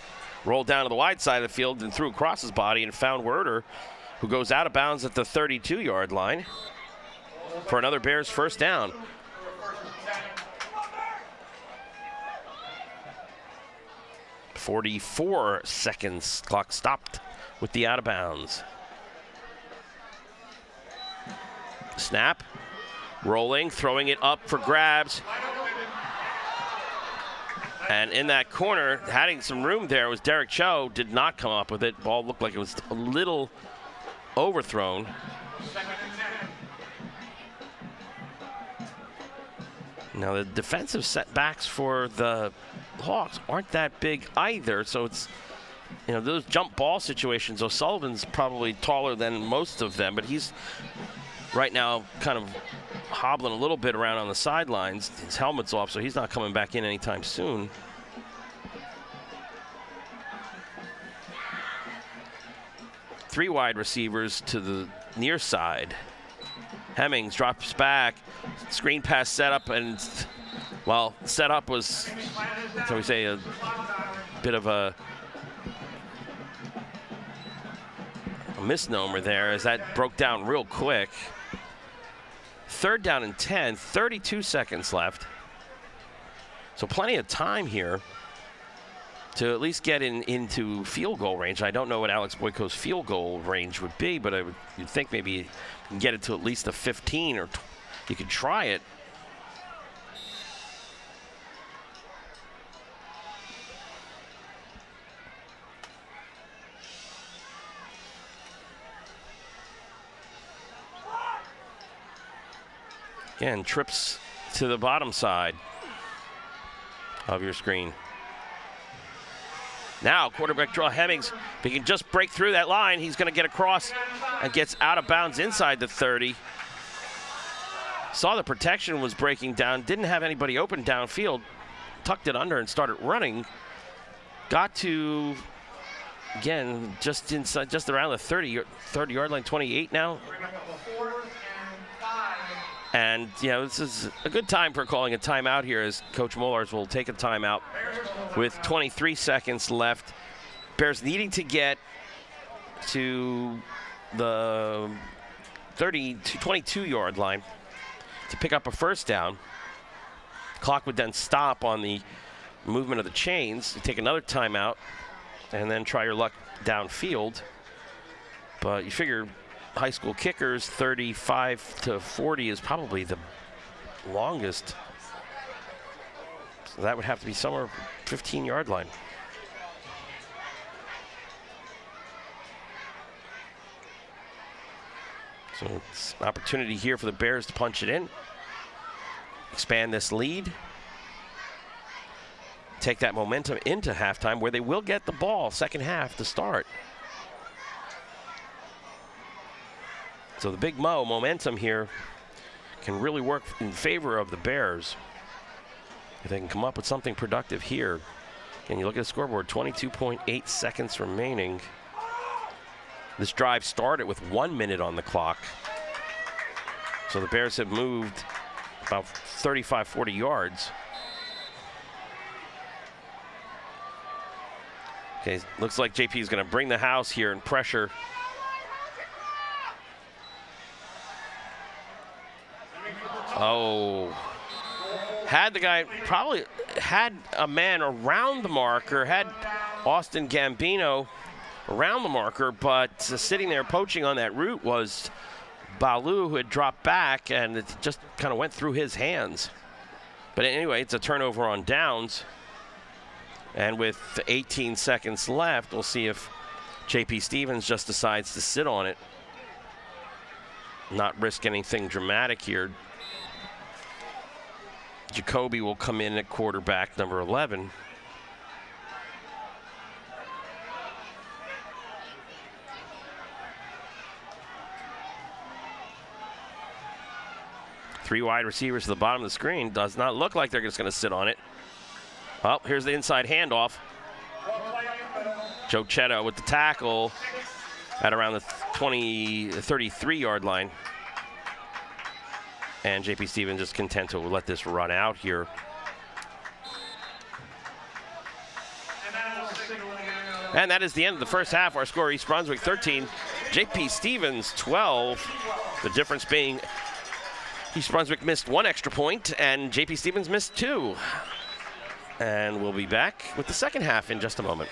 rolled down to the wide side of the field and threw across his body and found Werder, who goes out of bounds at the 32-yard line for another Bears first down. .44 seconds, clock stopped with the out of bounds. Snap, rolling, throwing it up for grabs. And in that corner, having some room there was Derek Cho, did not come up with it. Ball looked like it was a little overthrown. Now the defensive setbacks for the Hawks aren't that big either, so it's, you know, those jump ball situations, O'Sullivan's probably taller than most of them, but he's right now kind of hobbling a little bit around on the sidelines. His helmet's off, so he's not coming back in anytime soon. Three wide receivers to the near side. Hemmings drops back, screen pass setup, and well, setup was, so we say, a bit of a misnomer there as that broke down real quick. 3rd down and 10, 32 seconds left. So plenty of time here to at least get into field goal range. I don't know what Alex Boyko's field goal range would be, but you'd think maybe you can get it to at least a 15, or you could try it. Again, trips to the bottom side of your screen. Now, quarterback draw Hemmings. If he can just break through that line, he's going to get across and gets out of bounds inside the 30. Saw the protection was breaking down, didn't have anybody open downfield, tucked it under and started running. Got to, again, just inside, just around the 30-yard line, 28 now. And, you know, this is a good time for calling a timeout here, as Coach Mollars will take a timeout with 23 seconds left. Bears needing to get to the 22-yard line to pick up a first down. Clock would then stop on the movement of the chains. You take another timeout and then try your luck downfield. But you figure high school kickers, 35 to 40 is probably the longest. So that would have to be somewhere 15-yard line. So it's an opportunity here for the Bears to punch it in, expand this lead, take that momentum into halftime, where they will get the ball second half to start. So the Big Mo momentum here can really work in favor of the Bears if they can come up with something productive here. And you look at the scoreboard, 22.8 seconds remaining. This drive started with 1 minute on the clock. So the Bears have moved about 35, 40 yards. Okay, looks like JP is going to bring the house here and pressure. Oh, had the guy, probably had a man around the marker, had Austin Gambino around the marker, but sitting there poaching on that route was Baloo, who had dropped back, and it just kind of went through his hands. But anyway, it's a turnover on downs. And with 18 seconds left, we'll see if JP Stevens just decides to sit on it, not risk anything dramatic here. Jacoby will come in at quarterback, number 11. Three wide receivers to the bottom of the screen. Does not look like they're just going to sit on it. Well, here's the inside handoff. Joe Chetto with the tackle at around the 33-yard line. And JP Stevens just content to let this run out here. And that is the end of the first half. Our score, East Brunswick 13, JP Stevens 12. The difference being East Brunswick missed 1 extra point and JP Stevens missed 2. And we'll be back with the second half in just a moment.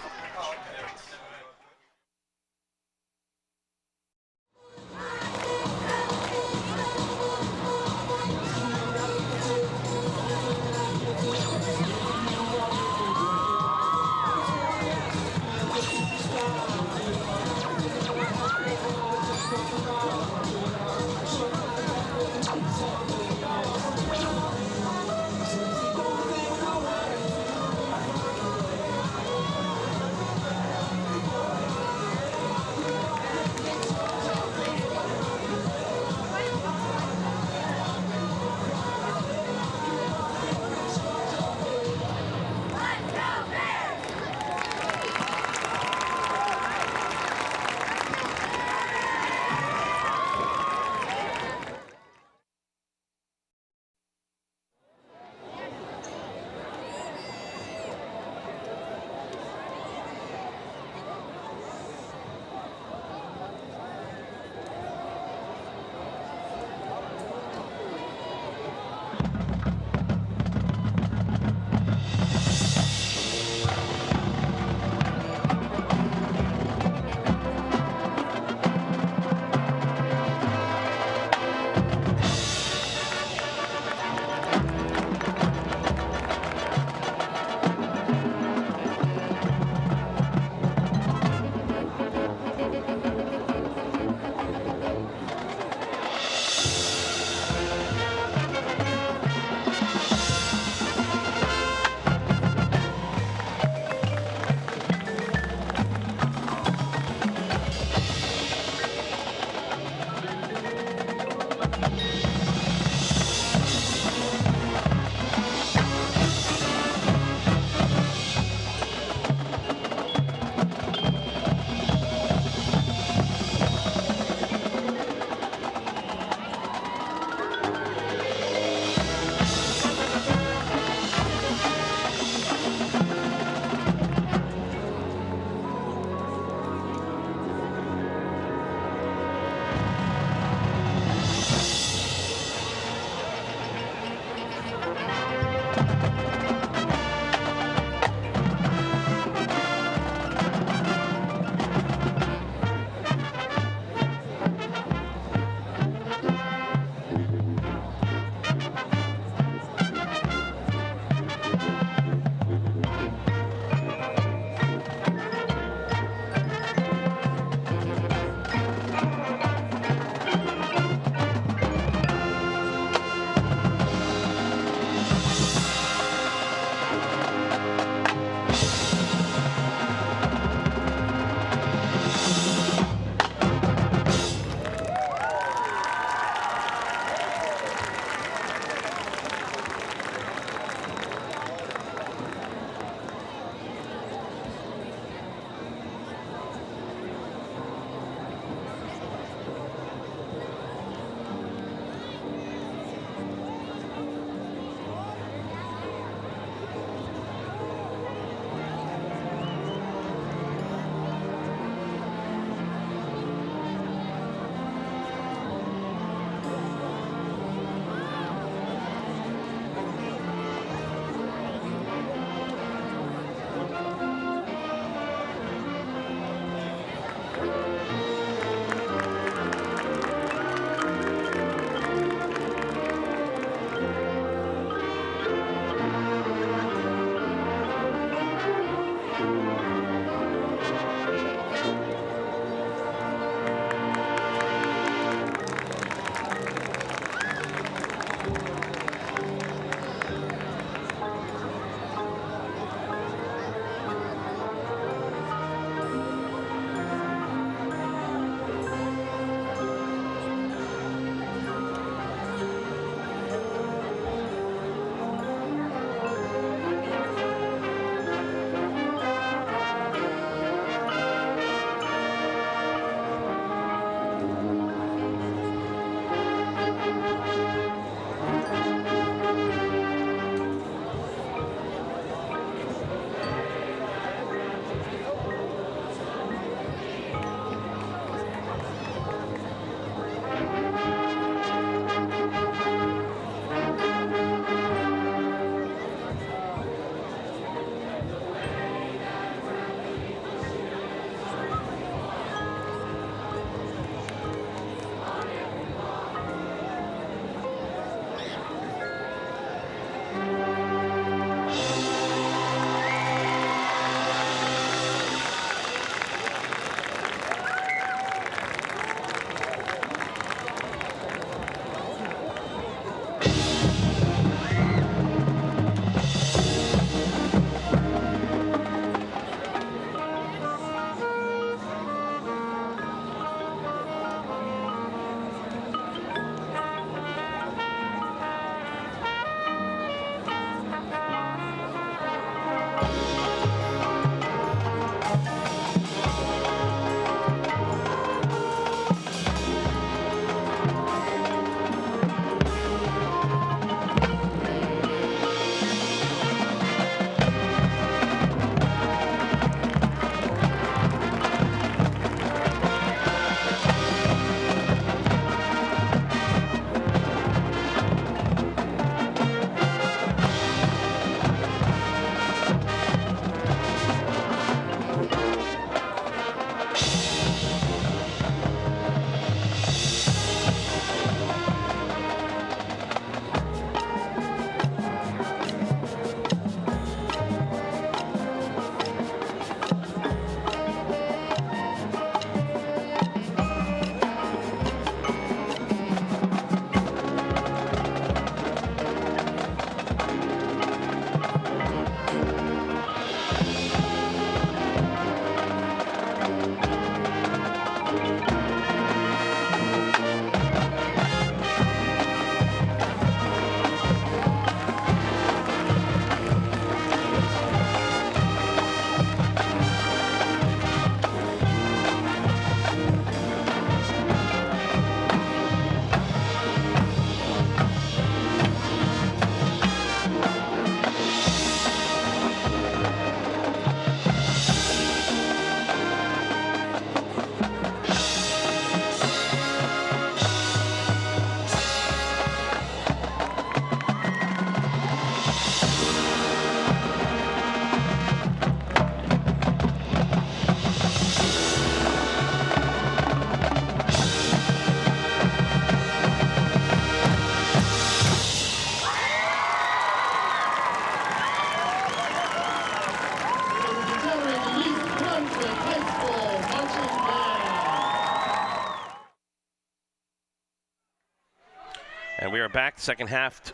And we are back. Second half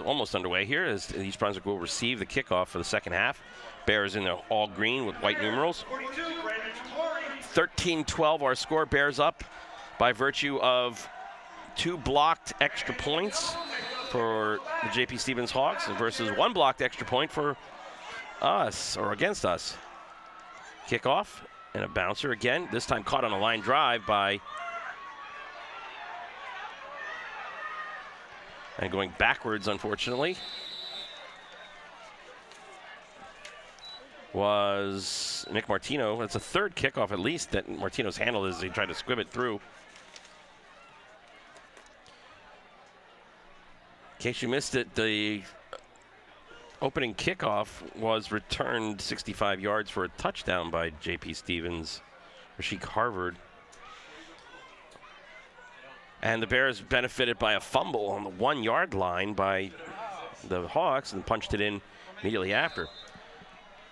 almost underway here as East Brunswick will receive the kickoff for the second half. Bears in the all green with white numerals. 13-12 our score. Bears up by virtue of 2 blocked extra points for the JP Stevens Hawks versus 1 blocked extra point for us, or against us. Kickoff and a bouncer again, this time caught on a line drive by, and going backwards unfortunately, was Nick Martino. It's a third kickoff at least that Martino's handled as he tried to squib it through. In case you missed it, the opening kickoff was returned 65 yards for a touchdown by JP Stevens, Rasheek Harvard. And the Bears benefited by a fumble on the 1-yard line by the Hawks and punched it in immediately after.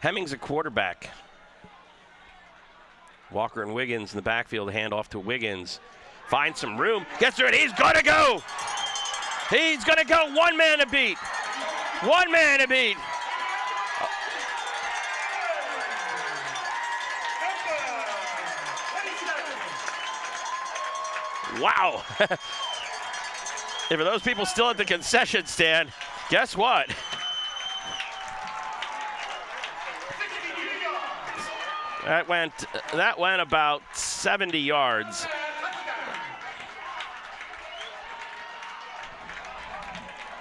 Hemmings a quarterback. Walker and Wiggins in the backfield, hand off to Wiggins. Finds some room, gets through it, he's gonna go! He's gonna go, 1 man to beat. 1 man to beat. Wow. If those people still at the concession stand, guess what? That went about 70 yards.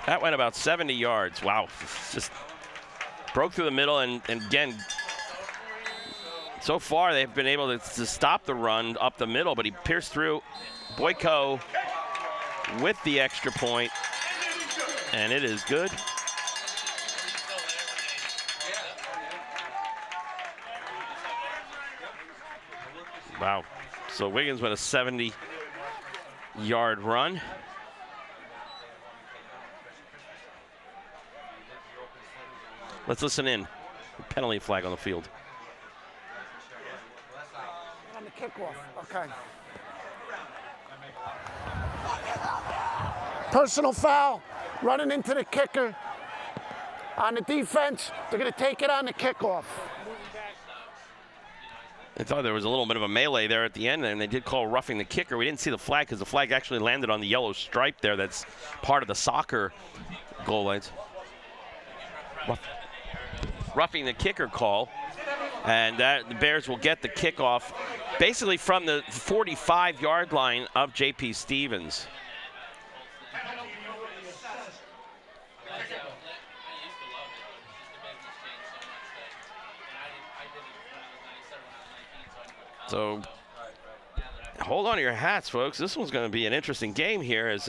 That went about 70 yards. Wow. Just broke through the middle, and again, so far they've been able to stop the run up the middle, but he pierced through. Boyko with the extra point, and it is good. Wow. So Wiggins with a 70-yard run. Let's listen in. Penalty flag on the field. On the kickoff, okay. Personal foul, running into the kicker. On the defense, they're gonna take it on the kickoff. I thought there was a little bit of a melee there at the end, and they did call roughing the kicker. We didn't see the flag because the flag actually landed on the yellow stripe there. That's part of the soccer goal lines. Roughing the kicker call, and that the Bears will get the kickoff basically from the 45-yard line of JP Stevens. So hold on to your hats, folks. This one's going to be an interesting game here as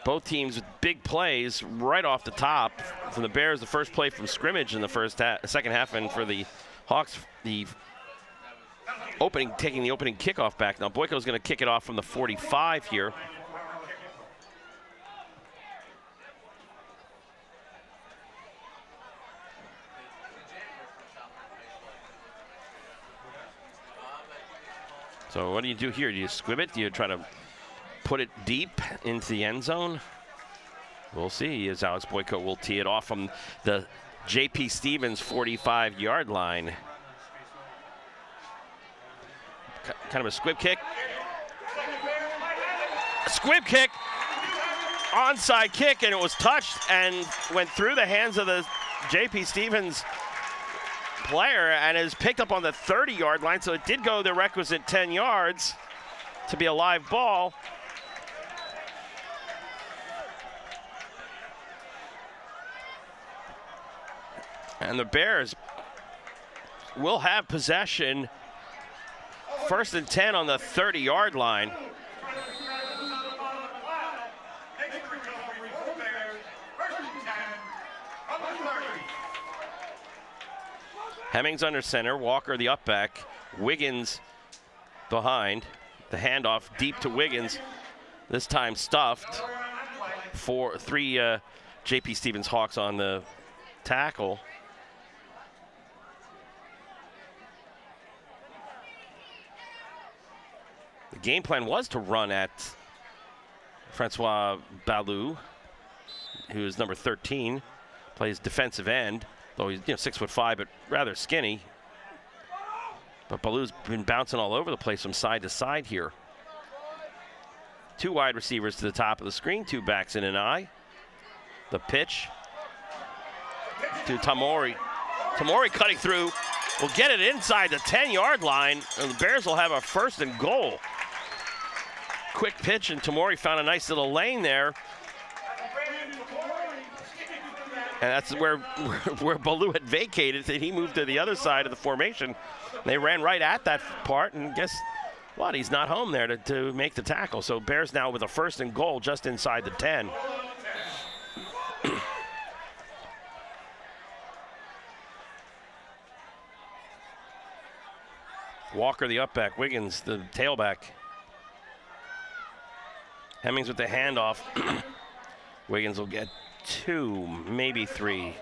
both teams with big plays right off the top. For the Bears, the first play from scrimmage in the second half, and for the Hawks, taking the opening kickoff back. Now Boyko's going to kick it off from the 45 here. So what do you do here? Do you squib it? Do you try to put it deep into the end zone? We'll see as Alex Boyko will tee it off from the JP Stevens 45-yard line. Kind of a squib kick. Squib kick. Onside kick, and it was touched and went through the hands of the JP Stevens player and is picked up on the 30-yard line, so it did go the requisite 10 yards to be a live ball. And the Bears will have possession, 1st and 10 on the 30-yard line. Hemmings under center, Walker the up back, Wiggins behind. The handoff deep to Wiggins, this time stuffed. 3 JP Stevens Hawks on the tackle. The game plan was to run at Francois Balou, who is number 13, plays defensive end, though he's 6'5", but rather skinny. But Balou's been bouncing all over the place from side to side here. 2 wide receivers to the top of the screen, 2 backs in an eye. The pitch to Tamori. Tamori cutting through, will get it inside the 10-yard line, and the Bears will have a 1st and goal. Quick pitch, and Tamori found a nice little lane there. And that's where Balou had vacated, and he moved to the other side of the formation. They ran right at that part, and guess what? He's not home there to make the tackle. So Bears now with a 1st and goal just inside the 10. Walker, the upback. Wiggins, the tailback. Hemmings with the handoff. Wiggins will get 2, maybe 3.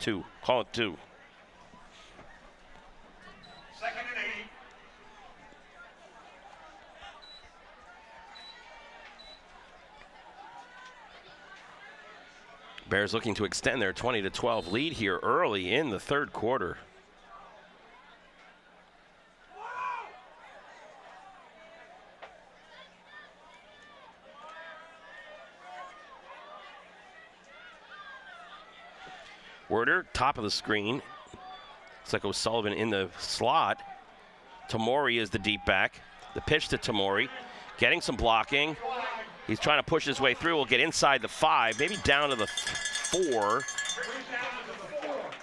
2. Call it 2. 2nd and 8. Bears looking to extend their 20-12 lead here early in the 3rd quarter. Werder, top of the screen. Looks like O'Sullivan in the slot. Tamori is the deep back. The pitch to Tamori, getting some blocking. He's trying to push his way through. Will get inside the 5, maybe down to the 4.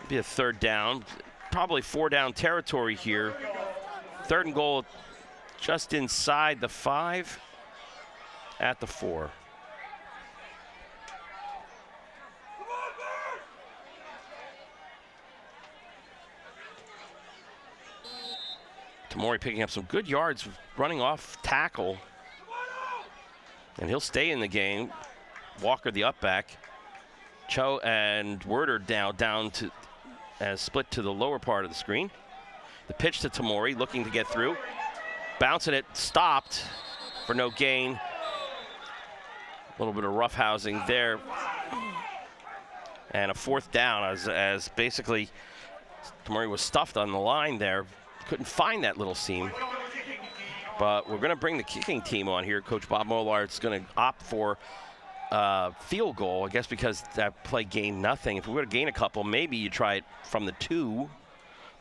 Be a 3rd down. Probably 4 down territory here. 3rd and goal just inside the 5 at the 4. Tamori picking up some good yards, running off tackle. And he'll stay in the game. Walker, the upback. Cho and Werder down to split to the lower part of the screen. The pitch to Tamori, looking to get through. Bouncing it, stopped for no gain. A little bit of roughhousing there. And a 4th down as basically Tamori was stuffed on the line there. Couldn't find that little seam. But we're going to bring the kicking team on here. Coach Bob Mollard's going to opt for field goal, I guess, because that play gained nothing. If we were to gain a couple, maybe you try it from the 2.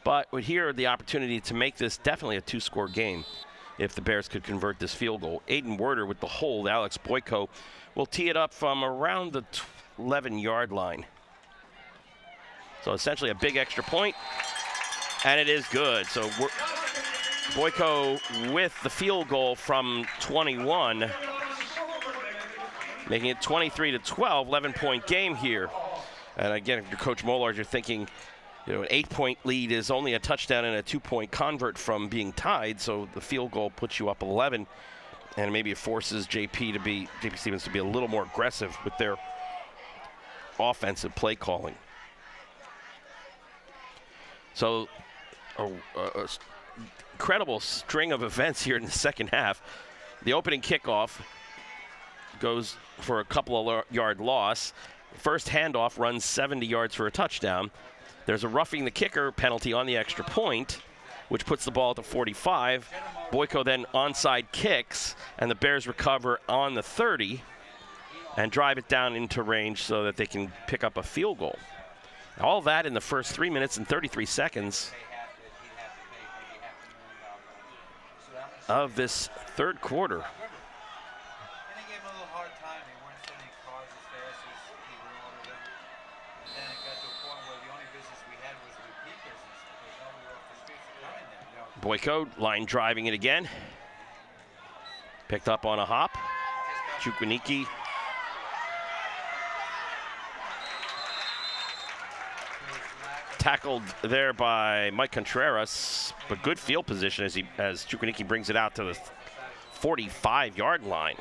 But here the opportunity to make this definitely a 2-score game if the Bears could convert this field goal. Aiden Werder with the hold. Alex Boyko will tee it up from around the 11-yard line. So essentially a big extra point. And it is good. So Boyko with the field goal from 21, making it 23-12, 11-point game here. And again, if you're Coach Mollard, you're thinking, an 8-point lead is only a touchdown and a 2-point convert from being tied. So the field goal puts you up 11, and maybe it forces JP Stevens to be a little more aggressive with their offensive play calling. So incredible string of events here in the 2nd half. The opening kickoff goes for a couple of yard loss. First handoff runs 70 yards for a touchdown. There's a roughing the kicker penalty on the extra point, which puts the ball at the 45. Boyko then onside kicks, and the Bears recover on the 30 and drive it down into range so that they can pick up a field goal. All that in the first 3 minutes and 33 seconds of this 3rd quarter. Boyko line driving it again. Picked up on a hop. Chukwaniki tackled there by Mike Contreras, but good field position as Chukwaniki brings it out to the 45-yard line.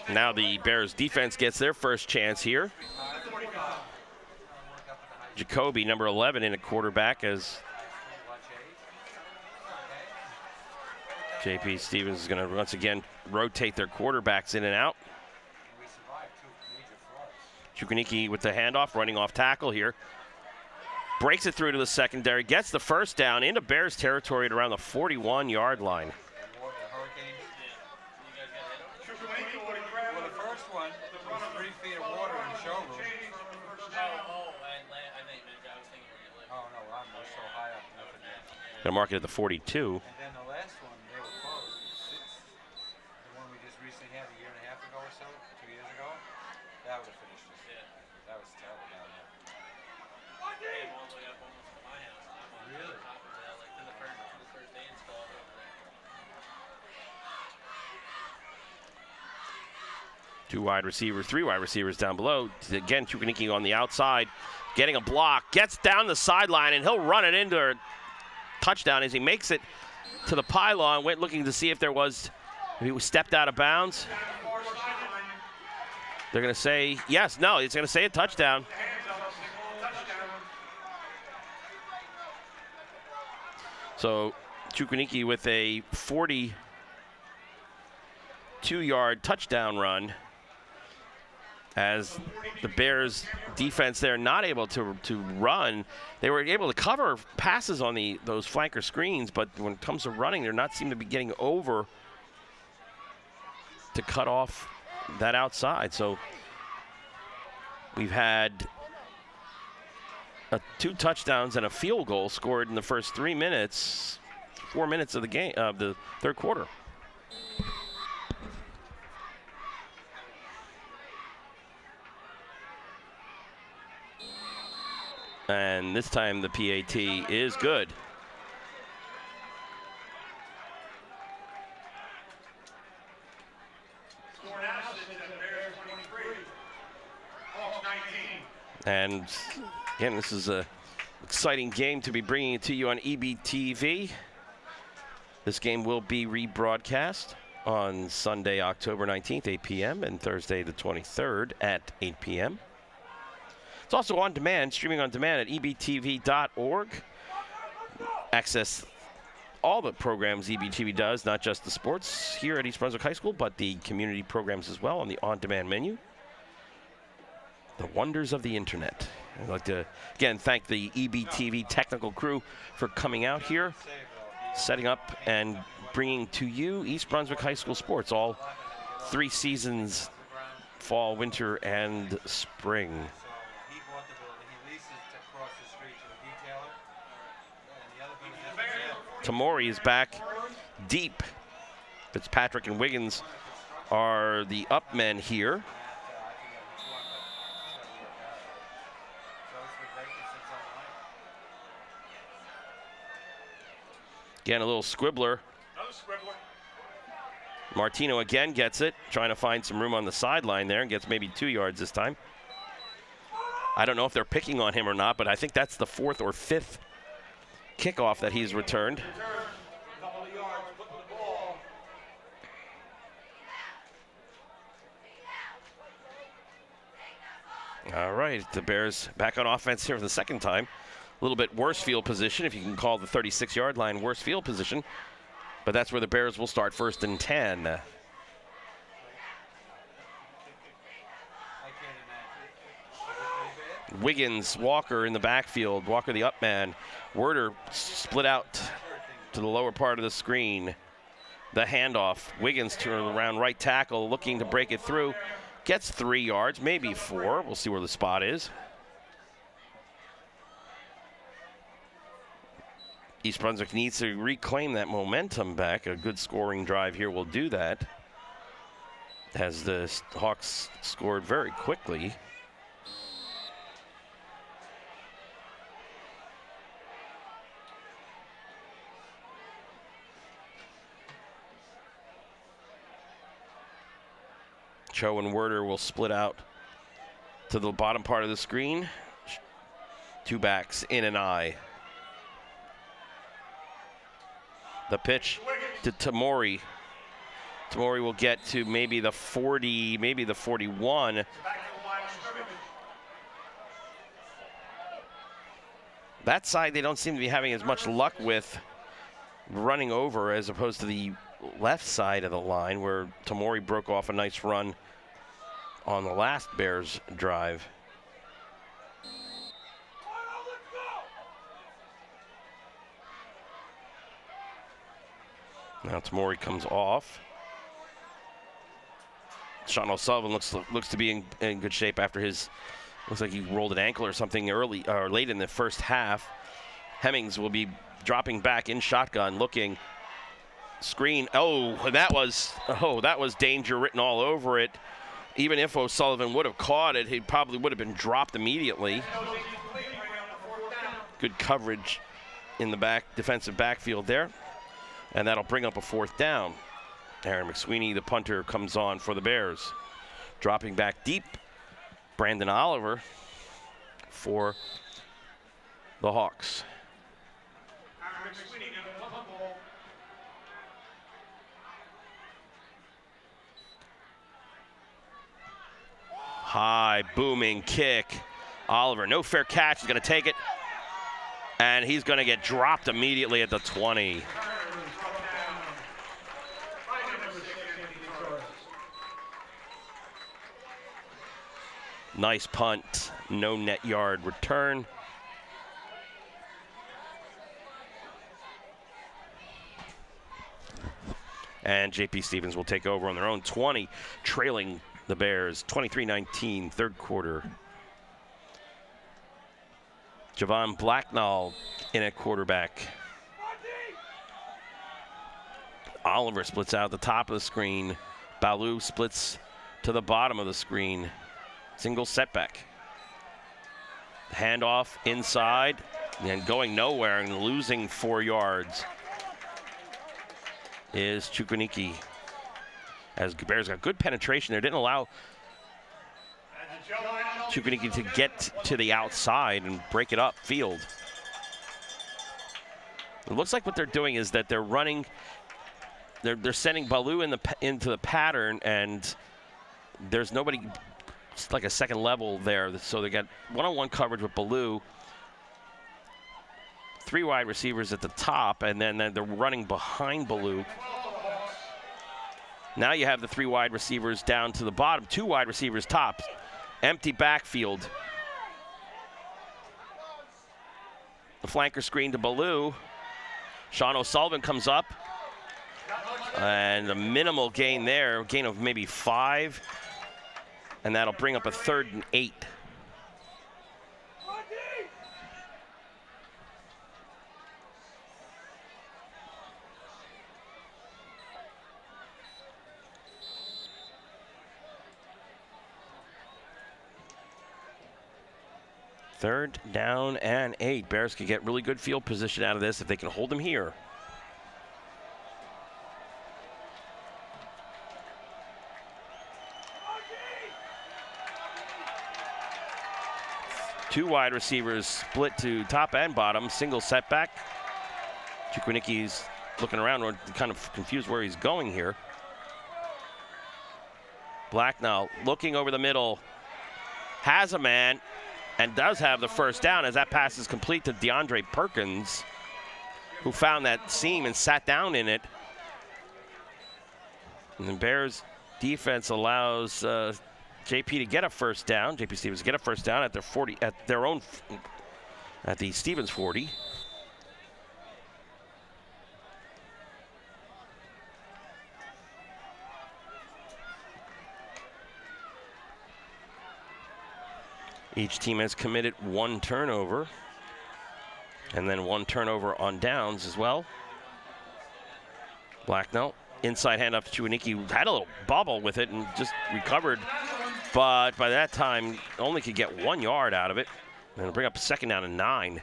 Now the Bears defense gets their first chance here. Jacoby, number 11, in a quarterback, as JP Stevens is going to once again rotate their quarterbacks in and out. Chukwuneke with the handoff, running off tackle here. Breaks it through to the secondary, gets the first down into Bears territory at around the 41-yard line. Well, the first one was 3 feet of water in the showroom. Oh, no, we're so high up. Gonna mark it at the 42. And then the last one, they were closed. The one we just recently had a year and a half ago or so, 2 years ago, that would have finished us. Yeah. That was terrible down there. Came all the way up almost to my house. I'm on the top of that, like to the first day installed over there. 2 wide receivers, 3 wide receivers down below. Again, Chukwuneke on the outside, getting a block, gets down the sideline, and he'll run it into a touchdown as he makes it to the pylon. Went looking to see if if he was stepped out of bounds. They're going to say yes, no, it's going to say a touchdown. So Chukwuneke with a 42-yard touchdown run, as the Bears defense there not able to run. They were able to cover passes on those flanker screens, but when it comes to running, they're not seem to be getting over to cut off that outside. So we've had 2 touchdowns and a field goal scored in the first 4 minutes of the game, of the third quarter. And this time the PAT is good. Score now sits at Bears 23, Hawks 19. And again, this is an exciting game to be bringing it to you on EBTV. This game will be rebroadcast on Sunday, October 19th, 8 p.m. and Thursday the 23rd at 8 p.m. It's also on demand, streaming on demand at ebtv.org. Access all the programs EBTV does, not just the sports here at East Brunswick High School, but the community programs as well on the on-demand menu. The wonders of the internet. I'd like to, again, thank the EBTV technical crew for coming out here, setting up and bringing to you East Brunswick High School sports, all 3 seasons, fall, winter, and spring. He bought the building, he leases across the street to the detailer. And the other building is Tamori is back deep. Fitzpatrick and Wiggins are the up men here. Again, a little squibbler. Another squibbler. Martino again gets it, trying to find some room on the sideline there, and gets maybe 2 yards this time. I don't know if they're picking on him or not, but I think that's the 4th or 5th kickoff that he's returned. Couple of yards, flipping the ball. All right, the Bears back on offense here for the second time. A little bit worse field position, if you can call the 36-yard line worse field position. But that's where the Bears will start, 1st and 10. Wiggins, Walker in the backfield. Walker the up man. Werder split out to the lower part of the screen. The handoff. Wiggins turns around right tackle, looking to break it through. Gets 3 yards, maybe 4. We'll see where the spot is. East Brunswick needs to reclaim that momentum back. A good scoring drive here will do that, as the Hawks scored very quickly. Cho and Werder will split out to the bottom part of the screen. 2 backs in an eye. The pitch to Tamori. Tamori will get to maybe the 40, maybe the 41. Back to the line of scrimmage. That side they don't seem to be having as much luck with running over as opposed to the left side of the line where Tamori broke off a nice run on the last Bears drive. Now Tamori comes off. Sean O'Sullivan looks to be in good shape after his, looks like he rolled an ankle or something early or late in the first half. Hemmings will be dropping back in shotgun, looking. Screen. Oh, that was danger written all over it. Even if O'Sullivan would have caught it, he probably would have been dropped immediately. Good coverage in the defensive backfield there. And that'll bring up a 4th down. Aaron McSweeney, the punter, comes on for the Bears. Dropping back deep, Brandon Oliver for the Hawks. High, booming kick. Oliver, no fair catch, he's gonna take it. And he's gonna get dropped immediately at the 20. Nice punt, no net yard return. And JP Stevens will take over on their own 20, trailing the Bears 23-19, third quarter. Javon Blacknall in at quarterback. Oliver splits out the top of the screen. Baloo splits to the bottom of the screen. Single setback. Handoff inside and going nowhere and losing 4 yards is Chukwunike. As the Bears got good penetration there, didn't allow Chukwunike to get to the outside and break it up field. It looks like what they're doing is that they're running, they're sending Baloo into the pattern, and there's nobody, it's like a second level there. So they got one-on-one coverage with Baloo, 3 wide receivers at the top, and then they're running behind Baloo. Now you have the 3 wide receivers down to the bottom, 2 wide receivers tops. Empty backfield. The flanker screen to Baloo. Sean O'Sullivan comes up. And a minimal gain there, gain of maybe 5. And that'll bring up a 3rd and 8. Third down and 8. Bears could get really good field position out of this if they can hold them here. Two wide receivers split to top and bottom, single setback. Chukwunike's looking around, kind of confused where he's going here. Blacknall looking over the middle, has a man, and does have the first down as that pass is complete to DeAndre Perkins, who found that seam and sat down in it. And the Bears defense allows JP to get a first down. JP Stevens to get a first down at their 40, at the Stevens 40. Each team has committed 1 turnover, and then 1 turnover on downs as well. Blacknall, inside handoff to Chukwunike, who had a little bobble with it and just recovered, but by that time only could get 1 yard out of it. And it'll bring up 2nd down and 9.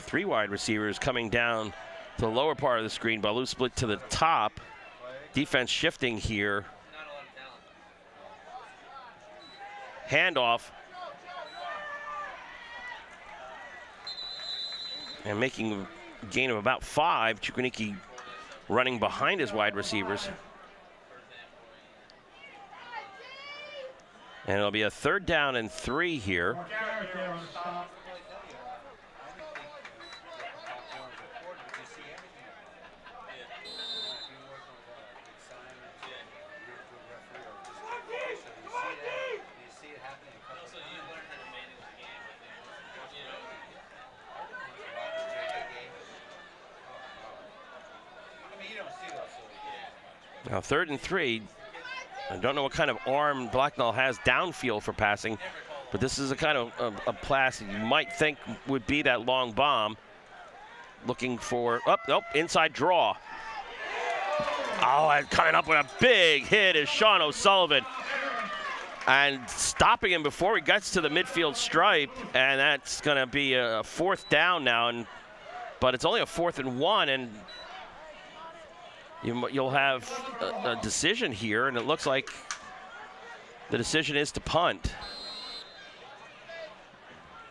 Three wide receivers coming down to the lower part of the screen. Baloo split to the top. Defense shifting here. handoff. And making a gain of about 5. Chukwunike running behind his wide receivers. And it'll be a 3rd down and 3 here. Now 3rd and 3. I don't know what kind of arm Blacknall has downfield for passing, but this is a kind of a pass that you might think would be that long bomb. Looking for, inside draw. Oh, and coming up with a big hit is Sean O'Sullivan. And stopping him before he gets to the midfield stripe, and that's going to be a 4th down now. But it's only a 4th and 1, and you'll have a decision here, and it looks like the decision is to punt,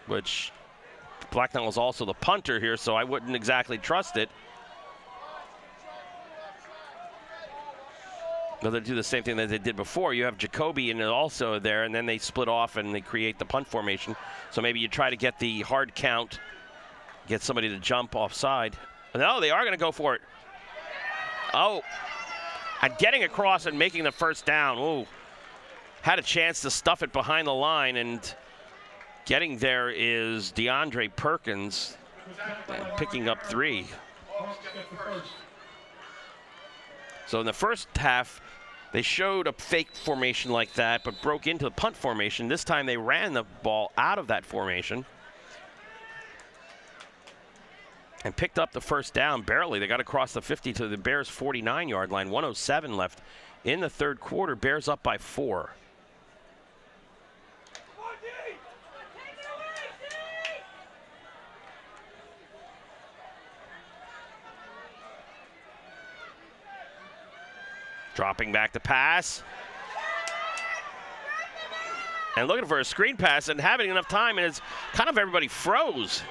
which Blacknall is also the punter here, so I wouldn't exactly trust it. But they do the same thing that they did before. You have Jacoby and also there, and then they split off and they create the punt formation. So maybe you try to get the hard count, get somebody to jump offside. No, they are going to go for it. Oh, and getting across and making the 1st down. Ooh, had a chance to stuff it behind the line, and getting there is DeAndre Perkins, picking up 3. So in the first half, they showed a fake formation like that, but broke into the punt formation. This time they ran the ball out of that formation and picked up the 1st down barely. They got across the 50 to the Bears' 49-yard line. 1:07 left in the 3rd quarter. Bears up by 4. Dropping back to pass. And looking for a screen pass and having enough time, and it's kind of everybody froze.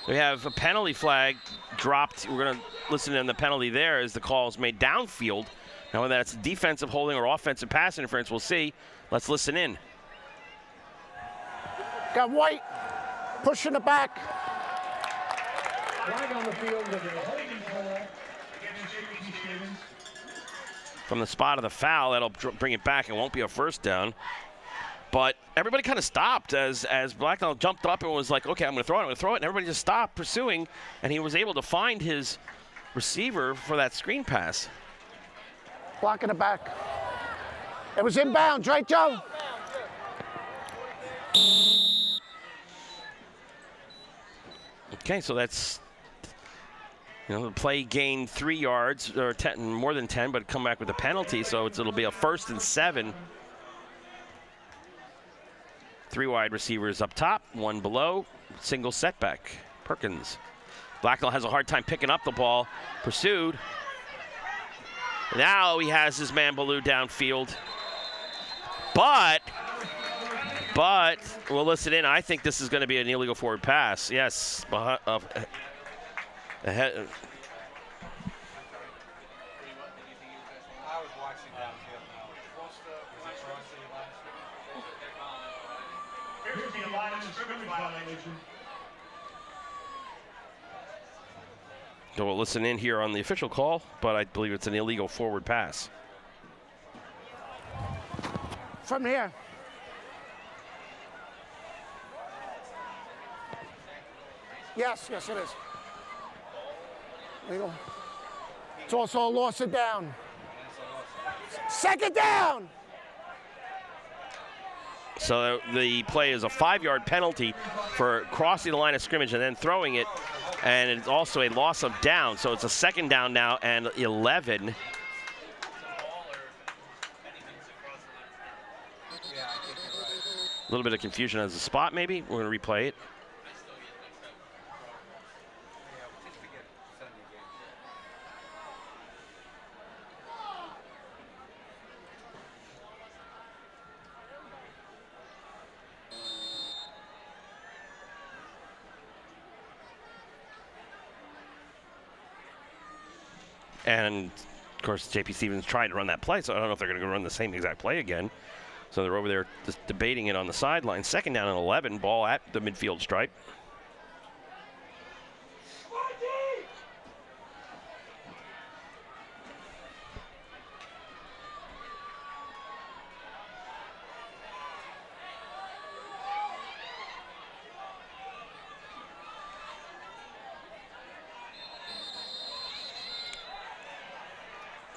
We have a penalty flag dropped. We're going to listen in the penalty there as the call is made downfield. Now whether that's defensive holding or offensive pass interference, we'll see. Let's listen in. Got White pushing it back. Flag on the field with a holding call against JP Stevens. From the spot of the foul, that'll bring it back and won't be a 1st down. But everybody kind of stopped as Blacknall jumped up and was like, okay, I'm going to throw it, and everybody just stopped pursuing, and he was able to find his receiver for that screen pass. Blocking it back. It was inbounds, right, Joe? Okay, so that's, the play gained 3 yards, or 10, more than 10, but come back with a penalty, so it'll be a 1st and 7. 3 wide receivers up top, 1 below, single setback. Perkins. Blacknall has a hard time picking up the ball. Pursued. Now he has his man Ballou downfield. But we'll listen in. I think this is going to be an illegal forward pass. Yes. Ahead. I was watching downfield now. Appears to be a line of scrimmage violation. So we'll listen in here on the official call, but I believe it's an illegal forward pass. From here. Yes, it is. Legal. It's also a loss of down. 2nd down. So the play is a 5-yard penalty for crossing the line of scrimmage and then throwing it, and it's also a loss of down. So it's a 2nd down now and 11. Yeah, I think you're right. A little bit of confusion as a spot, maybe. We're going to replay it. And, of course, JP Stevens tried to run that play, so I don't know if they're going to run the same exact play again. So they're over there just debating it on the sideline. 2nd down and 11, ball at the midfield stripe.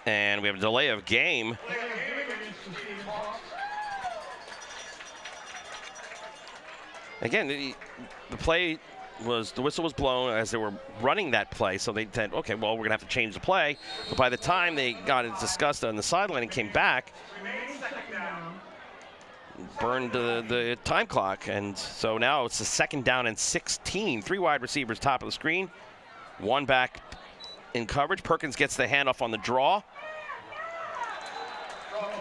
And we have a delay of game. Again, the play was, the whistle was blown as they were running that play, so they said, okay, well, we're going to have to change the play. But by the time they got it discussed on the sideline and came back, burned the time clock. And so now it's a 2nd down and 16. 3 wide receivers top of the screen, 1 back in coverage. Perkins gets the handoff on the draw.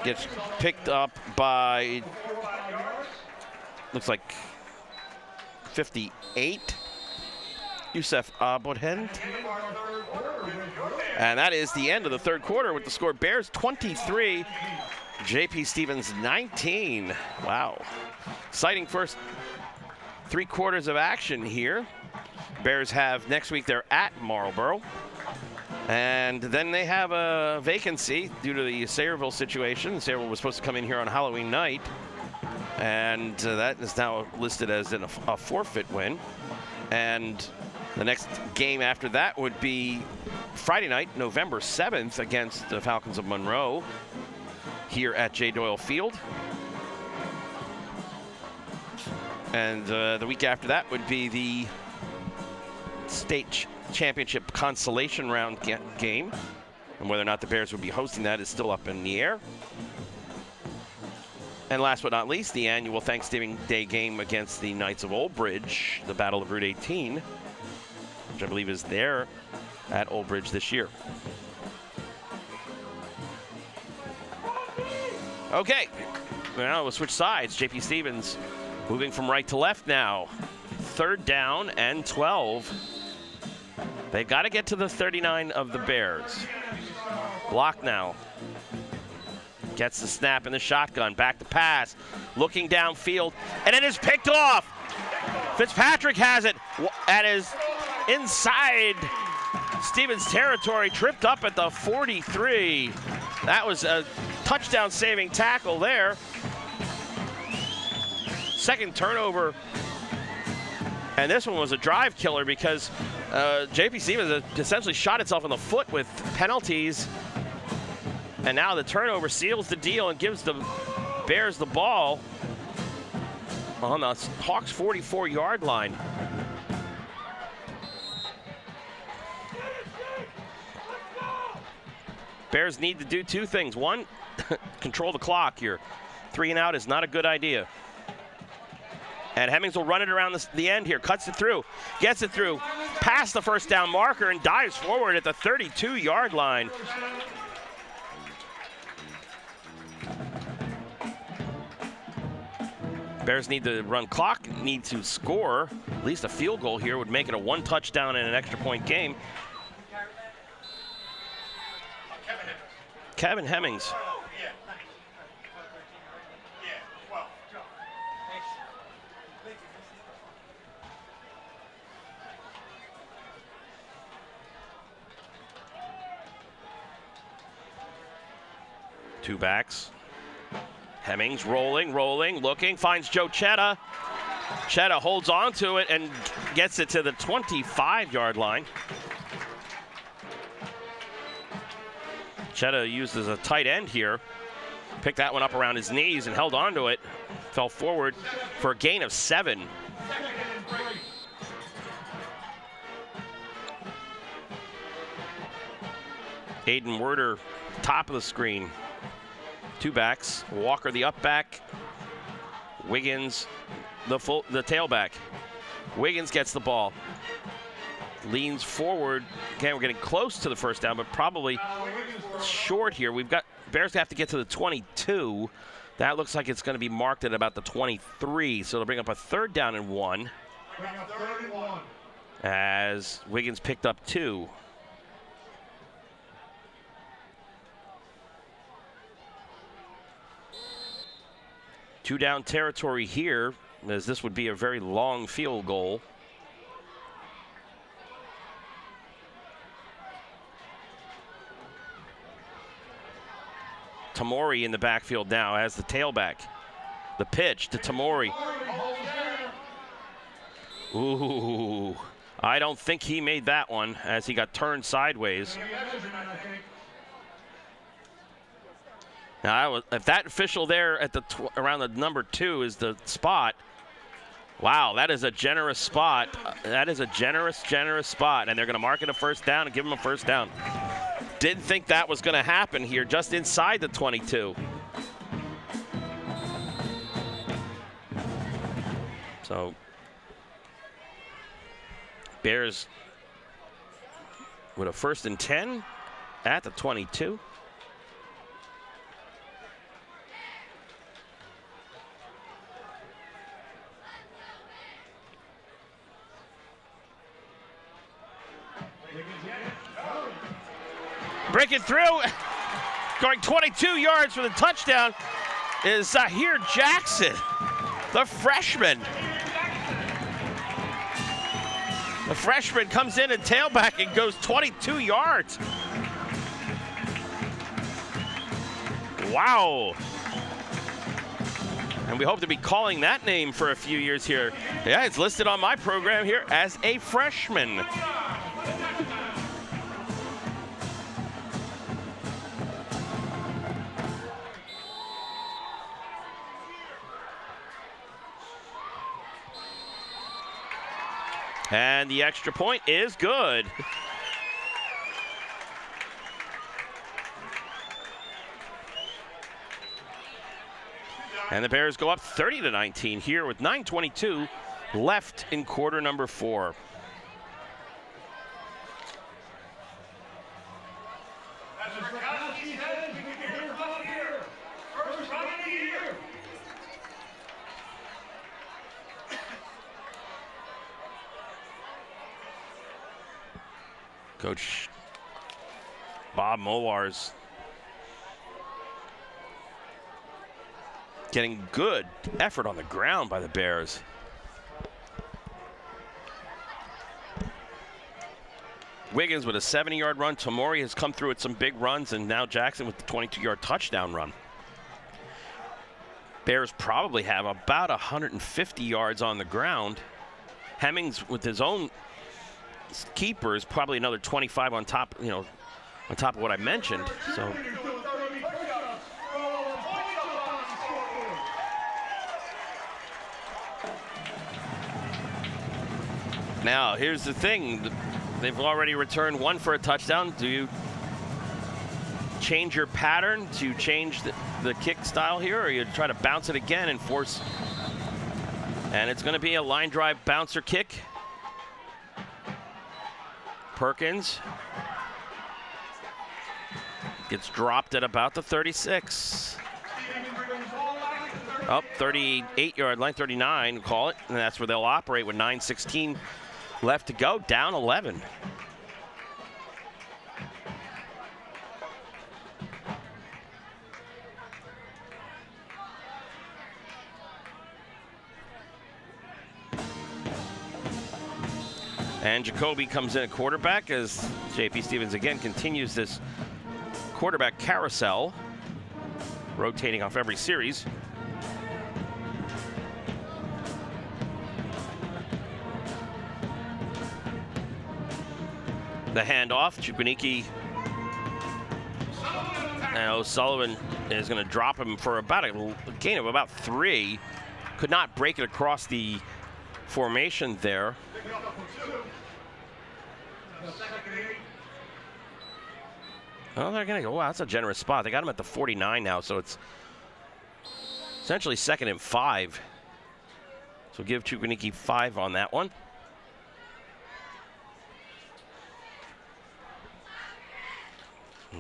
Gets picked up by, looks like 58, Youssef Abodhend. And that is the end of the 3rd quarter with the score Bears 23, JP Stevens 19. Wow. Exciting first 3 quarters of action here. Bears have next week, they're at Marlborough. And then they have a vacancy due to the Sayreville situation. Sayreville was supposed to come in here on Halloween night. And that is now listed as a forfeit win. And the next game after that would be Friday night, November 7th, against the Falcons of Monroe here at J. Doyle Field. And the week after that would be the state championship consolation round game. And whether or not the Bears would be hosting that is still up in the air. And last but not least, the annual Thanksgiving Day game against the Knights of Old Bridge, the Battle of Route 18, which I believe is there at Old Bridge this year. Okay, now we'll switch sides. JP Stevens moving from right to left now. 3rd down and 12. They've got to get to the 39 of the Bears. Block now. Gets the snap in the shotgun. Back to pass. Looking downfield. And it is picked off. Fitzpatrick has it. That is inside Stevens territory. Tripped up at the 43. That was a touchdown-saving tackle there. 2nd turnover. And this one was a drive killer because JP Stevens essentially shot itself in the foot with penalties. And now the turnover seals the deal and gives the Bears the ball on the Hawks' 44-yard line. Bears need to do 2 things. 1, control the clock here. 3 and out is not a good idea. And Hemmings will run it around the end here, cuts it through, gets it through, past the 1st down marker, and dives forward at the 32-yard line. Bears need to run clock, need to score. At least a field goal here would make it a 1 touchdown and an extra point game. Kevin Hemmings. Two backs. Hemmings rolling, looking, finds Joe Chetta. Chetta holds on to it and gets it to the 25-yard line. Chetta used as a tight end here. Picked that one up around his knees and held on to it. Fell forward for a gain of 7. Aiden Werder, top of the screen. 2 backs. Walker, the up back. Wiggins, the tailback. Wiggins gets the ball. Leans forward. Okay, we're getting close to the 1st down, but probably short here. We've got Bears have to get to the 22. That looks like it's going to be marked at about the 23. So they'll bring up a 3rd down and 1. As Wiggins picked up 2. 2 down territory here, as this would be a very long field goal. Tamori in the backfield now as the tailback. The pitch to Tamori. Ooh, I don't think he made that one as he got turned sideways. Now, if that official there at the around the number 2 is the spot, wow, that is a generous spot. That is a generous spot, and they're going to mark it a first down and give him a first down. Didn't think that was going to happen here, just inside the 22. So, Bears with a 1st and 10 at the 22. Breaking through, going 22 yards for the touchdown is Zahir Jackson, the freshman. The freshman comes in and tailback and goes 22 yards. Wow. And we hope to be calling that name for a few years here. Yeah, it's listed on my program here as a freshman. And the extra point is good. And the Bears go up 30-19 here with 9:22 left in quarter number 4. Coach Bob Mowar's getting good effort on the ground by the Bears. Wiggins with a 70-yard run. Tamori has come through with some big runs, and now Jackson with the 22-yard touchdown run. Bears probably have about 150 yards on the ground. Hemmings with his own keepers, probably another 25 on top, on top of what I mentioned. So now here's the thing. They've already returned 1 for a touchdown. Do you change your pattern? Do you change the kick style here, or you try to bounce it again and force? And it's going to be a line drive bouncer kick. Perkins gets dropped at about the 36. Up 38-yard line, 39, call it, and that's where they'll operate with 9:16 left to go, down 11. And Jacoby comes in at quarterback as JP Stevens again continues this quarterback carousel, rotating off every series. The handoff, Chukwunike, and O'Sullivan is going to drop him for about a gain of about 3. Could not break it across the formation there. Oh, they're going to go, wow, that's a generous spot. They got him at the 49 now, so it's essentially 2nd and 5. So give Chukwunike 5 on that one.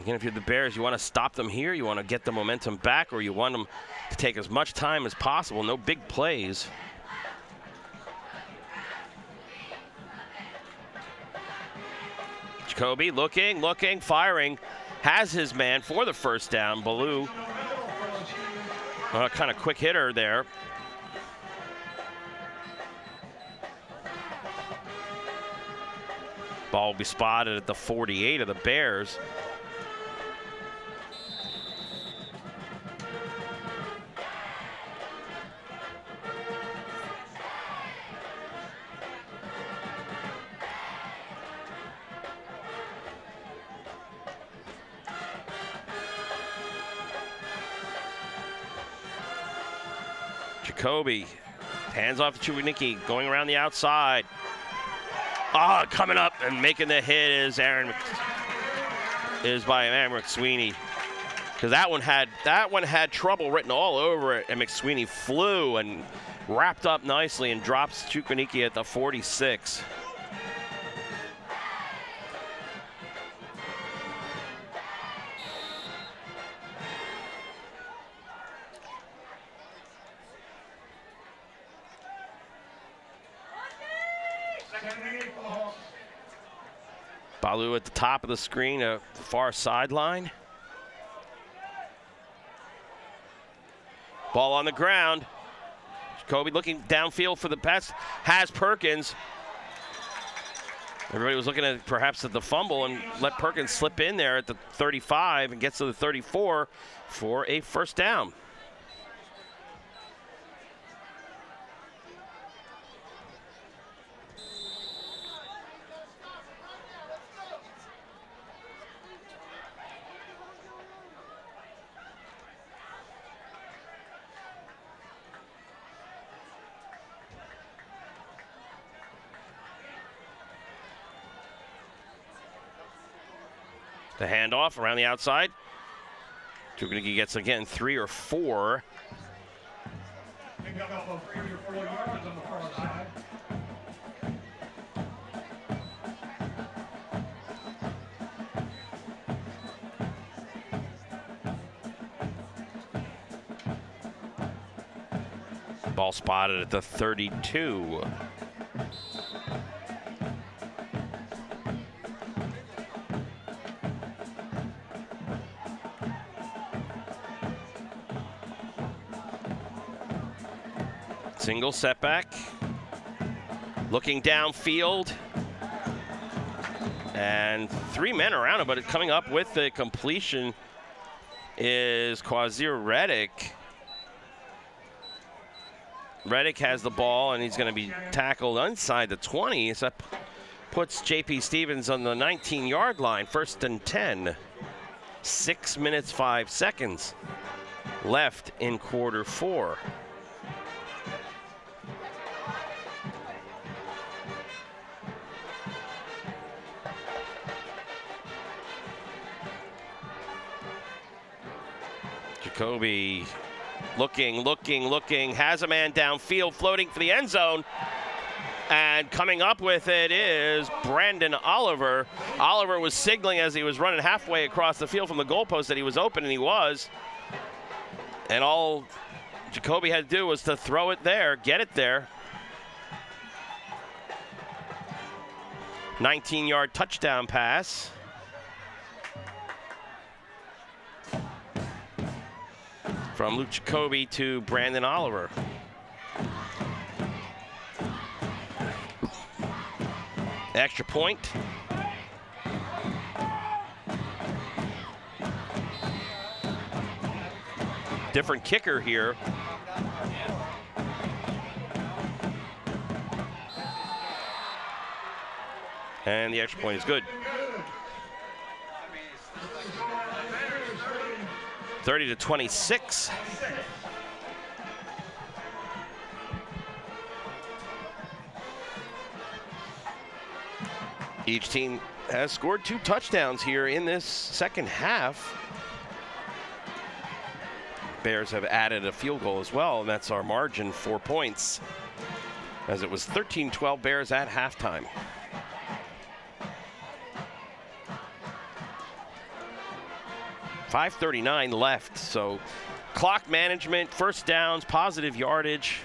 Again, if you're the Bears, you want to stop them here, you want to get the momentum back, or you want them to take as much time as possible. No big plays. Jacoby looking, firing. Has his man for the first down. Ballou Kind of quick hitter there. Ball will be spotted at the 48 of the Bears. Jacoby, hands off to Chukwuemeka, going around the outside. Coming up and making the hit is by Aaron McSweeney, because that one had trouble written all over it, and McSweeney flew and wrapped up nicely and drops Chukwuemeka at the 46. Balu at the top of the screen, the far sideline. Ball on the ground. Jacoby looking downfield for the pass. Has Perkins. Everybody was looking at perhaps at the fumble and let Perkins slip in there at the 35 and gets to the 34 for a first down. The handoff around the outside. Chukwuemeka gets again 3 or 4. Pick up about 3 or 4 yards on the far side. Ball spotted at the 32. Single setback, looking downfield, and 3 men around him, but coming up with the completion is Quazir Reddick. Reddick has the ball, and he's going to be tackled inside the 20. So that puts JP Stevens on the 19-yard line, 1st and 10. 6 minutes, 5 seconds left in quarter 4. Jacoby looking, has a man downfield, floating for the end zone. And coming up with it is Brandon Oliver. Oliver was signaling as he was running halfway across the field from the goalpost that he was open, and he was. And all Jacoby had to do was to throw it there, get it there. 19-yard touchdown pass. From Luke Jacoby to Brandon Oliver. Extra point. Different kicker here. And the extra point is good. 30-26. Each team has scored 2 touchdowns here in this second half. Bears have added a field goal as well, and that's our margin, 4 points, as it was 13-12 Bears at halftime. .539 left, so clock management, first downs, positive yardage.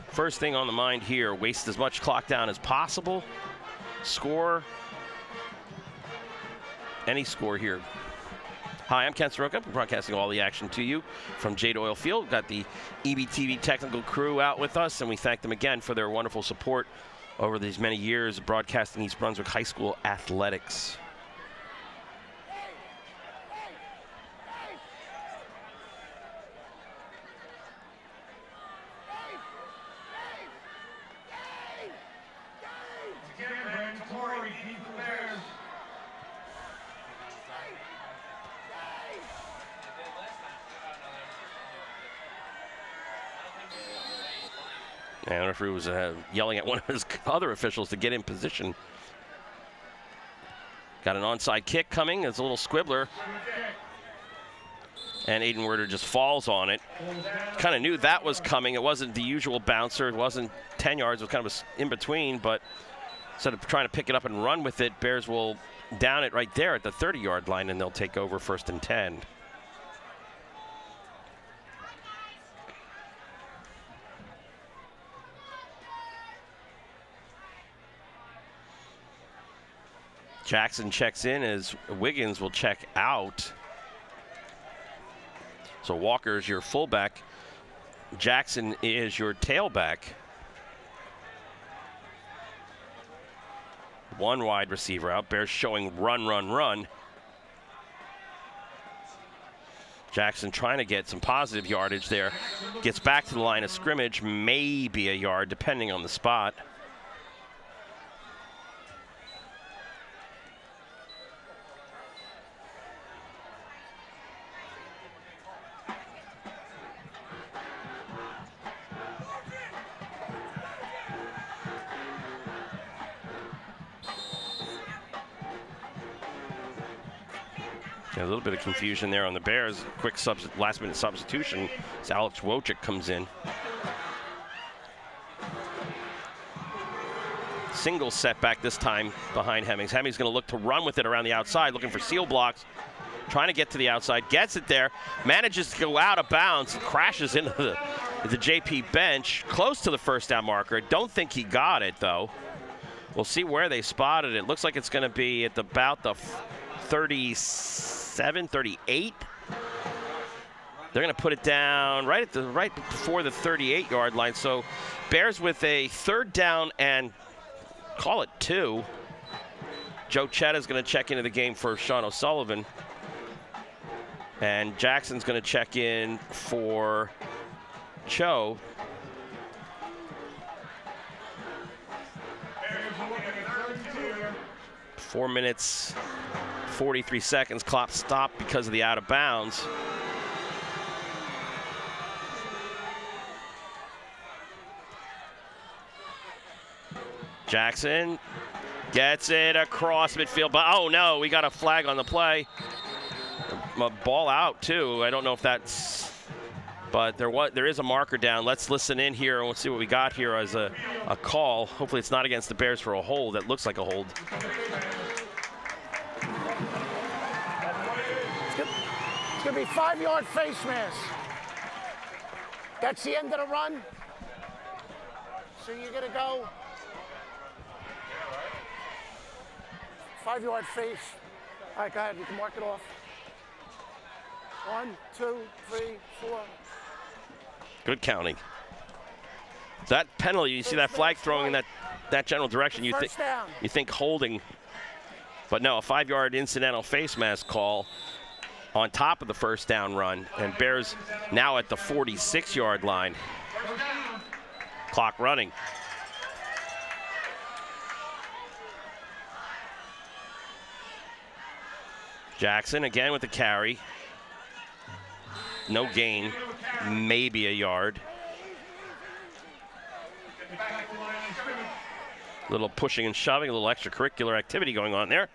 First thing on the mind here, waste as much clock down as possible. Score, any score here. Hi, I'm Ken Saroka, broadcasting all the action to you from Jade Oil Field. We've got the EBTV technical crew out with us, and we thank them again for their wonderful support over these many years of broadcasting East Brunswick High School athletics. And the referee was yelling at one of his other officials to get in position. Got an onside kick coming. It's a little squibbler. And Aiden Werder just falls on it. Kind of knew that was coming. It wasn't the usual bouncer. It wasn't 10 yards. It was kind of in between. But instead of trying to pick it up and run with it, Bears will down it right there at the 30-yard line, and they'll take over 1st and 10. Jackson checks in as Wiggins will check out. So Walker's your fullback. Jackson is your tailback. One wide receiver out. Bears showing run, run, run. Jackson trying to get some positive yardage there. Gets back to the line of scrimmage, maybe a yard depending on the spot. A little bit of confusion there on the Bears. Quick last-minute substitution as Alex Wojcik comes in. Single setback this time behind Hemmings. Hemmings going to look to run with it around the outside, looking for seal blocks. Trying to get to the outside, gets it there, manages to go out of bounds, crashes into the JP bench, close to the first down marker. Don't think he got it, though. We'll see where they spotted it. Looks like it's going to be at about the 37, 38. They're going to put it down right before the 38-yard line. So Bears with a 3rd down and call it 2. Joe Chetta's going to check into the game for Sean O'Sullivan. And Jackson's going to check in for Cho. Four minutes, 43 seconds. Clock stopped because of the out of bounds. Jackson gets it across midfield, but oh no, we got a flag on the play. A ball out too. I don't know if that's, but there is a marker down. Let's listen in here and we'll see what we got here as a call. Hopefully it's not against the Bears for a hold. That looks like a hold. It's going to be 5-yard face mask. That's the end of the run. So you're going to go 5-yard face. All right, go ahead. You can mark it off. 1, 2, 3, 4. Good counting. That penalty, you see that flag throwing in that general direction, you think holding, but no, a 5-yard incidental face mask call on top of the first down run, and Bears now at the 46-yard line. Clock running. Jackson again with the carry. No gain, maybe a yard. A little pushing and shoving, a little extracurricular activity going on there.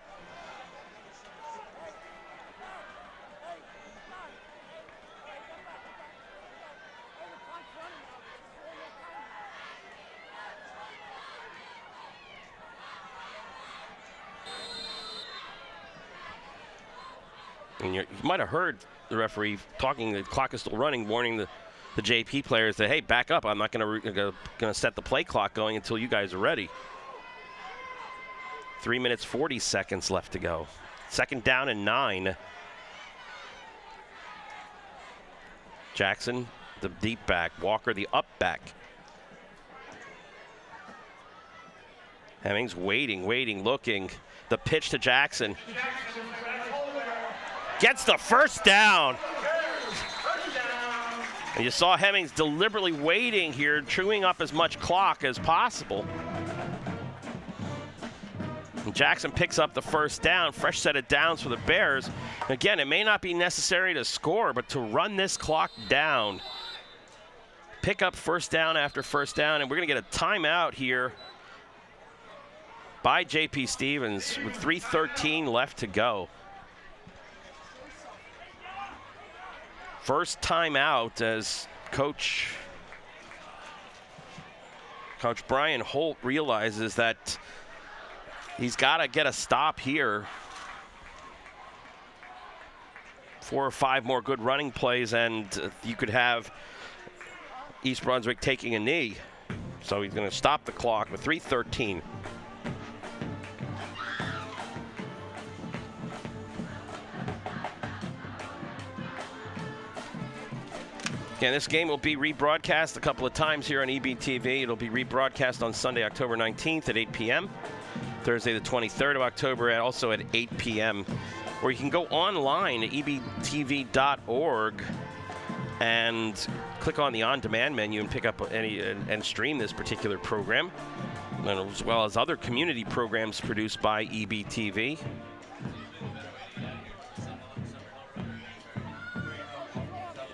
And you might have heard the referee talking, the clock is still running, warning the JP players that, hey, back up. I'm not going to set the play clock going until you guys are ready. 3 minutes, 40 seconds left to go. 2nd down and 9. Jackson, the deep back. Walker, the up back. Hemmings waiting, looking. The pitch to Jackson. Gets the first down. And you saw Hemmings deliberately waiting here, chewing up as much clock as possible. And Jackson picks up the first down, fresh set of downs for the Bears. Again, it may not be necessary to score, but to run this clock down. Pick up first down after first down, and we're going to get a timeout here by JP Stevens with 3:13 left to go. First timeout as Coach Brian Holt realizes that he's got to get a stop here. 4 or 5 more good running plays, and you could have East Brunswick taking a knee. So he's going to stop the clock with 3:13. Again, this game will be rebroadcast a couple of times here on EBTV. It'll be rebroadcast on Sunday, October 19th at 8 p.m. Thursday, the 23rd of October, also at 8 p.m. Or you can go online at ebtv.org and click on the on-demand menu and pick up any and stream this particular program, as well as other community programs produced by EBTV.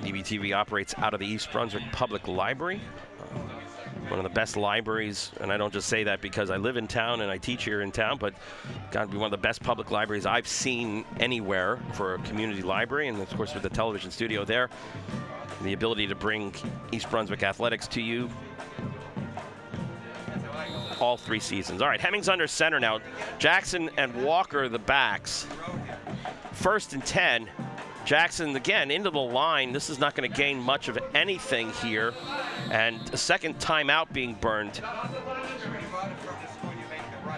EBTV operates out of the East Brunswick Public Library, one of the best libraries, and I don't just say that because I live in town and I teach here in town, but got to be one of the best public libraries I've seen anywhere for a community library, and of course with the television studio there, the ability to bring East Brunswick athletics to you all 3 seasons. All right, Hemmings under center now. Jackson and Walker the backs. 1st and 10. Jackson again into the line. This is not going to gain much of anything here. And a second timeout being burned.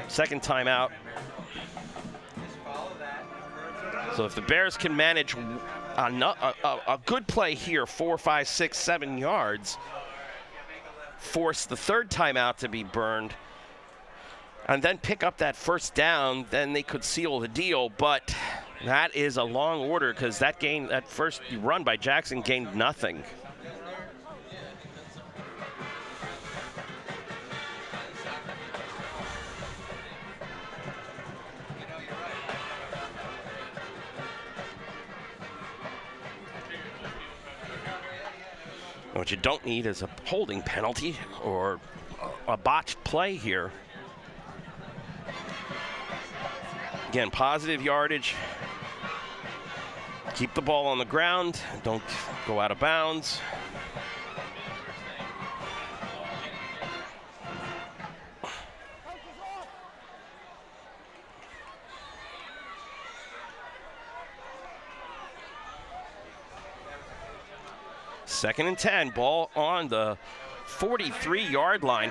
Second timeout. So if the Bears can manage a good play here, 4, 5, 6, 7 yards, force the third timeout to be burned, and then pick up that first down, then they could seal the deal. But that is a long order because that first run by Jackson gained nothing. What you don't need is a holding penalty or a botched play here. Again, positive yardage. Keep the ball on the ground. Don't go out of bounds. Second and 10, ball on the 43-yard line.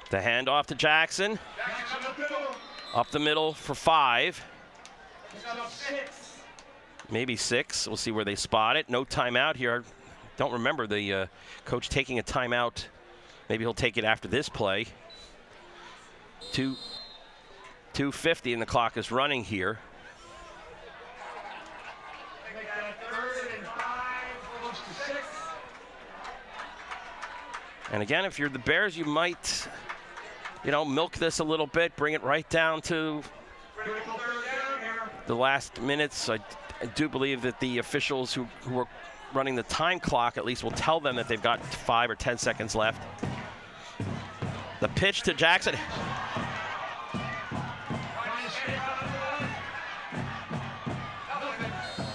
The handoff to Jackson. Up the middle for 5. Maybe 6. We'll see where they spot it. No timeout here. Don't remember the coach taking a timeout. Maybe he'll take it after this play. 2:50 and the clock is running here. And again, if you're the Bears, you might, milk this a little bit, bring it right down to the last minutes. I do believe that the officials who are running the time clock at least will tell them that they've got 5 or 10 seconds left. The pitch to Jackson.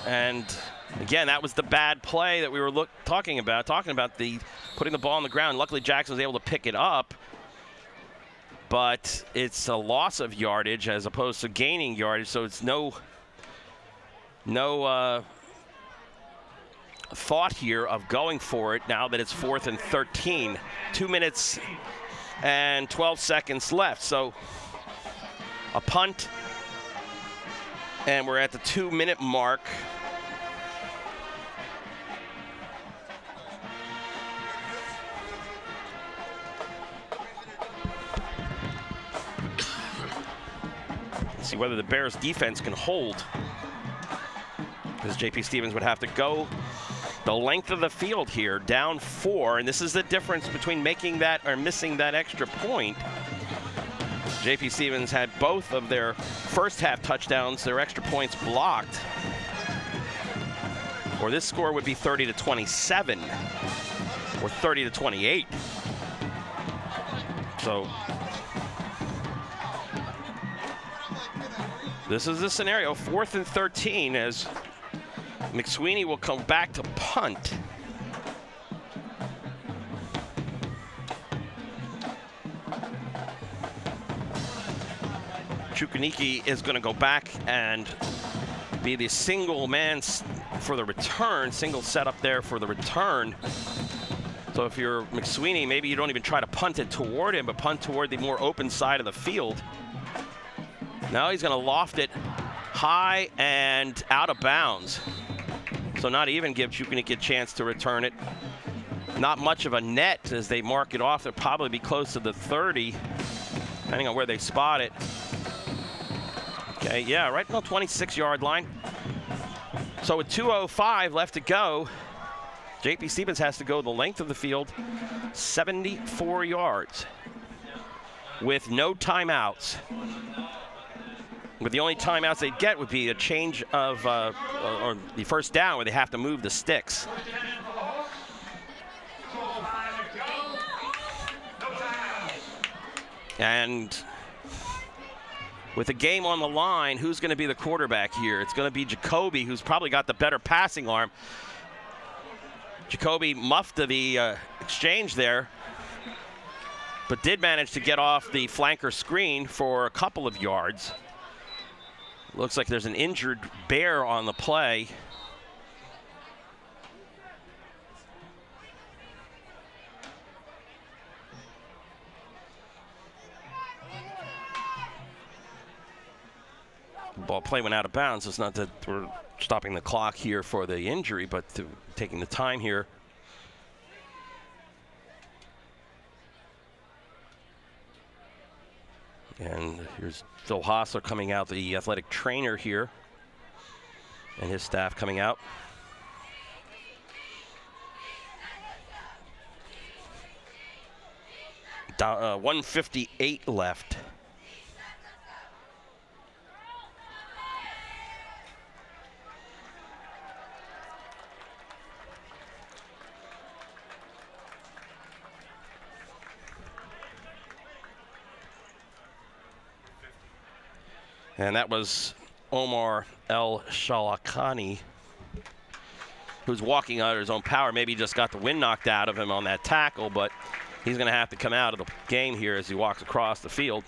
And again, that was the bad play that we were talking about the putting the ball on the ground. Luckily, Jackson was able to pick it up, but it's a loss of yardage as opposed to gaining yardage, so it's no thought here of going for it now that it's 4th and 13. 2 minutes and 12 seconds left. So a punt, and we're at the 2-minute mark. Let's see whether the Bears defense can hold, because JP Stevens would have to go the length of the field here, down 4, and this is the difference between making that or missing that extra point. JP Stevens had both of their first half touchdowns, their extra points blocked, or this score would be 30-27 or 30-28. So this is the scenario, 4th and 13, as McSweeney will come back to punt. Chukwuneke is going to go back and be the single man for the return, single setup there for the return. So if you're McSweeney, maybe you don't even try to punt it toward him, but punt toward the more open side of the field. Now he's going to loft it high and out of bounds. So not even give Chukwuneke a chance to return it. Not much of a net as they mark it off. They'll probably be close to the 30, depending on where they spot it. Okay, yeah, right on the 26-yard line. So with 2:05 left to go, JP Stevens has to go the length of the field, 74 yards, with no timeouts. But the only timeouts they'd get would be a change of, or the first down where they have to move the sticks. And with the game on the line, who's going to be the quarterback here? It's going to be Jacoby, who's probably got the better passing arm. Jacoby muffed the exchange there, but did manage to get off the flanker screen for a couple of yards. Looks like there's an injured Bear on the play. Ball play went out of bounds. It's not that we're stopping the clock here for the injury, but taking the time here. And here's Phil Hassler coming out, the athletic trainer here, and his staff coming out. $158 left. And that was Omar El Shalakani, who's walking under his own power. Maybe he just got the wind knocked out of him on that tackle, but he's going to have to come out of the game here as he walks across the field.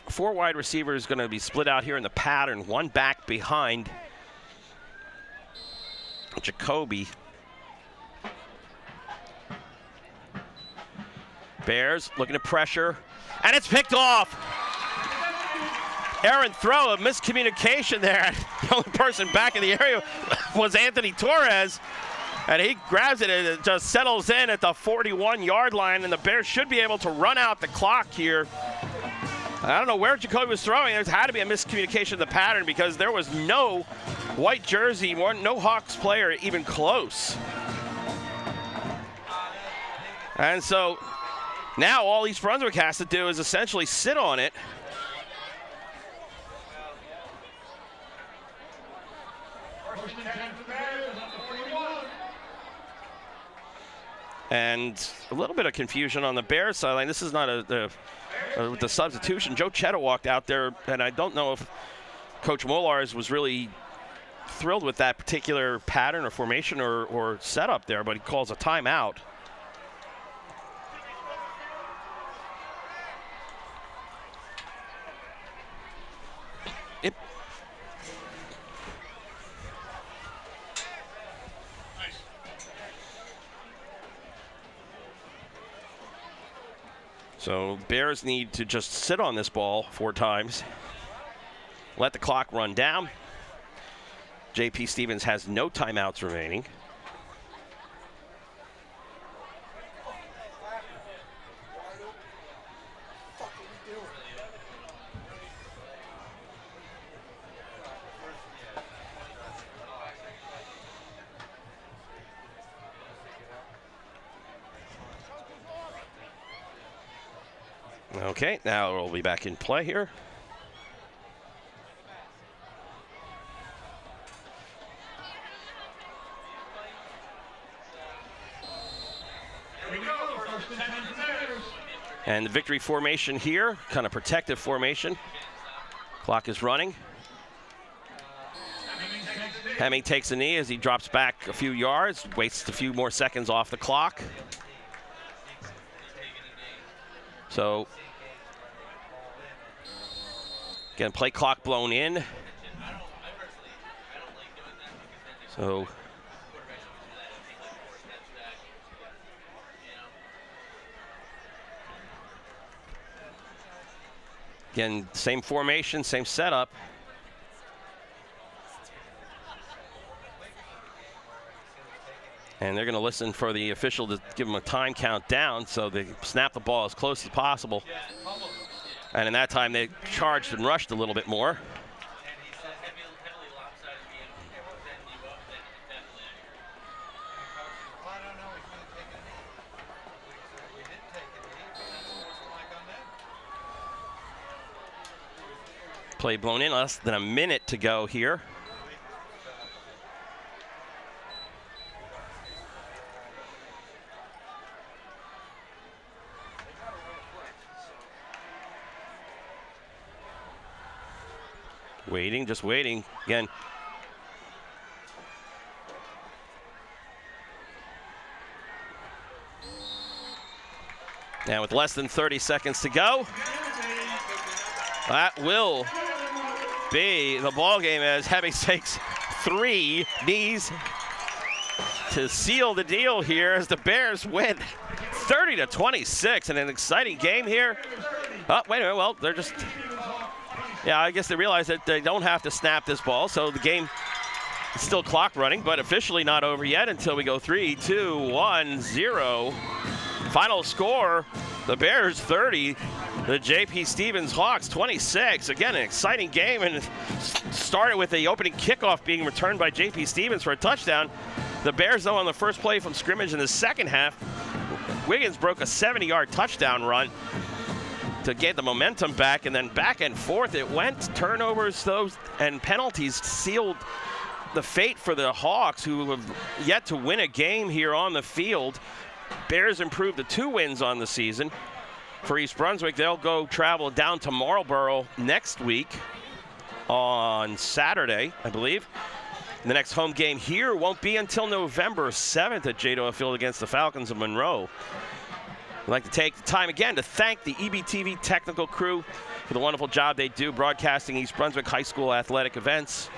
Four wide receivers going to be split out here in the pattern. One back behind Jacoby. Bears looking to pressure, and it's picked off. Errant throw, a miscommunication there. The only person back in the area was Anthony Torres, and he grabs it and it just settles in at the 41-yard line, and the Bears should be able to run out the clock here. I don't know where Jacoby was throwing. There had to be a miscommunication in the pattern because there was no white jersey, no Hawks player even close. And so now all East Brunswick has to do is essentially sit on it. And a little bit of confusion on the Bears sideline. This is not with the substitution. Joe Chetta walked out there, and I don't know if Coach Molars was really thrilled with that particular pattern or formation or setup there, but he calls a timeout. So Bears need to just sit on this ball 4 times, let the clock run down. JP Stevens has no timeouts remaining. Okay, now we'll be back in play here. And the victory formation here, kind of protective formation. Clock is running. Hemming takes a knee as he drops back a few yards, wastes a few more seconds off the clock. So, again, play clock blown in. So, again, same formation, same setup. And they're going to listen for the official to give them a time count down, so they snap the ball as close as possible. And in that time, they charged and rushed a little bit more. Play blown in, less than a minute to go here. Waiting, just waiting. Again, now with less than 30 seconds to go, that will be the ball game as Hemming takes 3 knees to seal the deal here as the Bears win 30-26 in an exciting game here. Oh, wait a minute, well, they're just, yeah, I guess they realize that they don't have to snap this ball, so the game is still clock running, but officially not over yet until we go 3, 2, 1, 0. Final score, the Bears 30, the JP Stevens Hawks 26. Again, an exciting game, and it started with the opening kickoff being returned by JP Stevens for a touchdown. The Bears, though, on the first play from scrimmage in the second half, Wiggins broke a 70-yard touchdown run to get the momentum back, and then back and forth it went. Turnovers, those, and penalties sealed the fate for the Hawks, who have yet to win a game here on the field. Bears improved to 2 wins on the season. For East Brunswick, they'll go travel down to Marlborough next week on Saturday, I believe. The next home game here won't be until November 7th at J. Doyle Field against the Falcons of Monroe. I'd like to take the time again to thank the EBTV technical crew for the wonderful job they do broadcasting East Brunswick High School athletic events.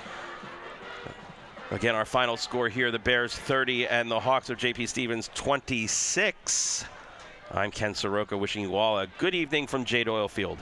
Again, our final score here, the Bears 30 and the Hawks of JP Stevens 26. I'm Ken Saroka, wishing you all a good evening from J. Doyle Field.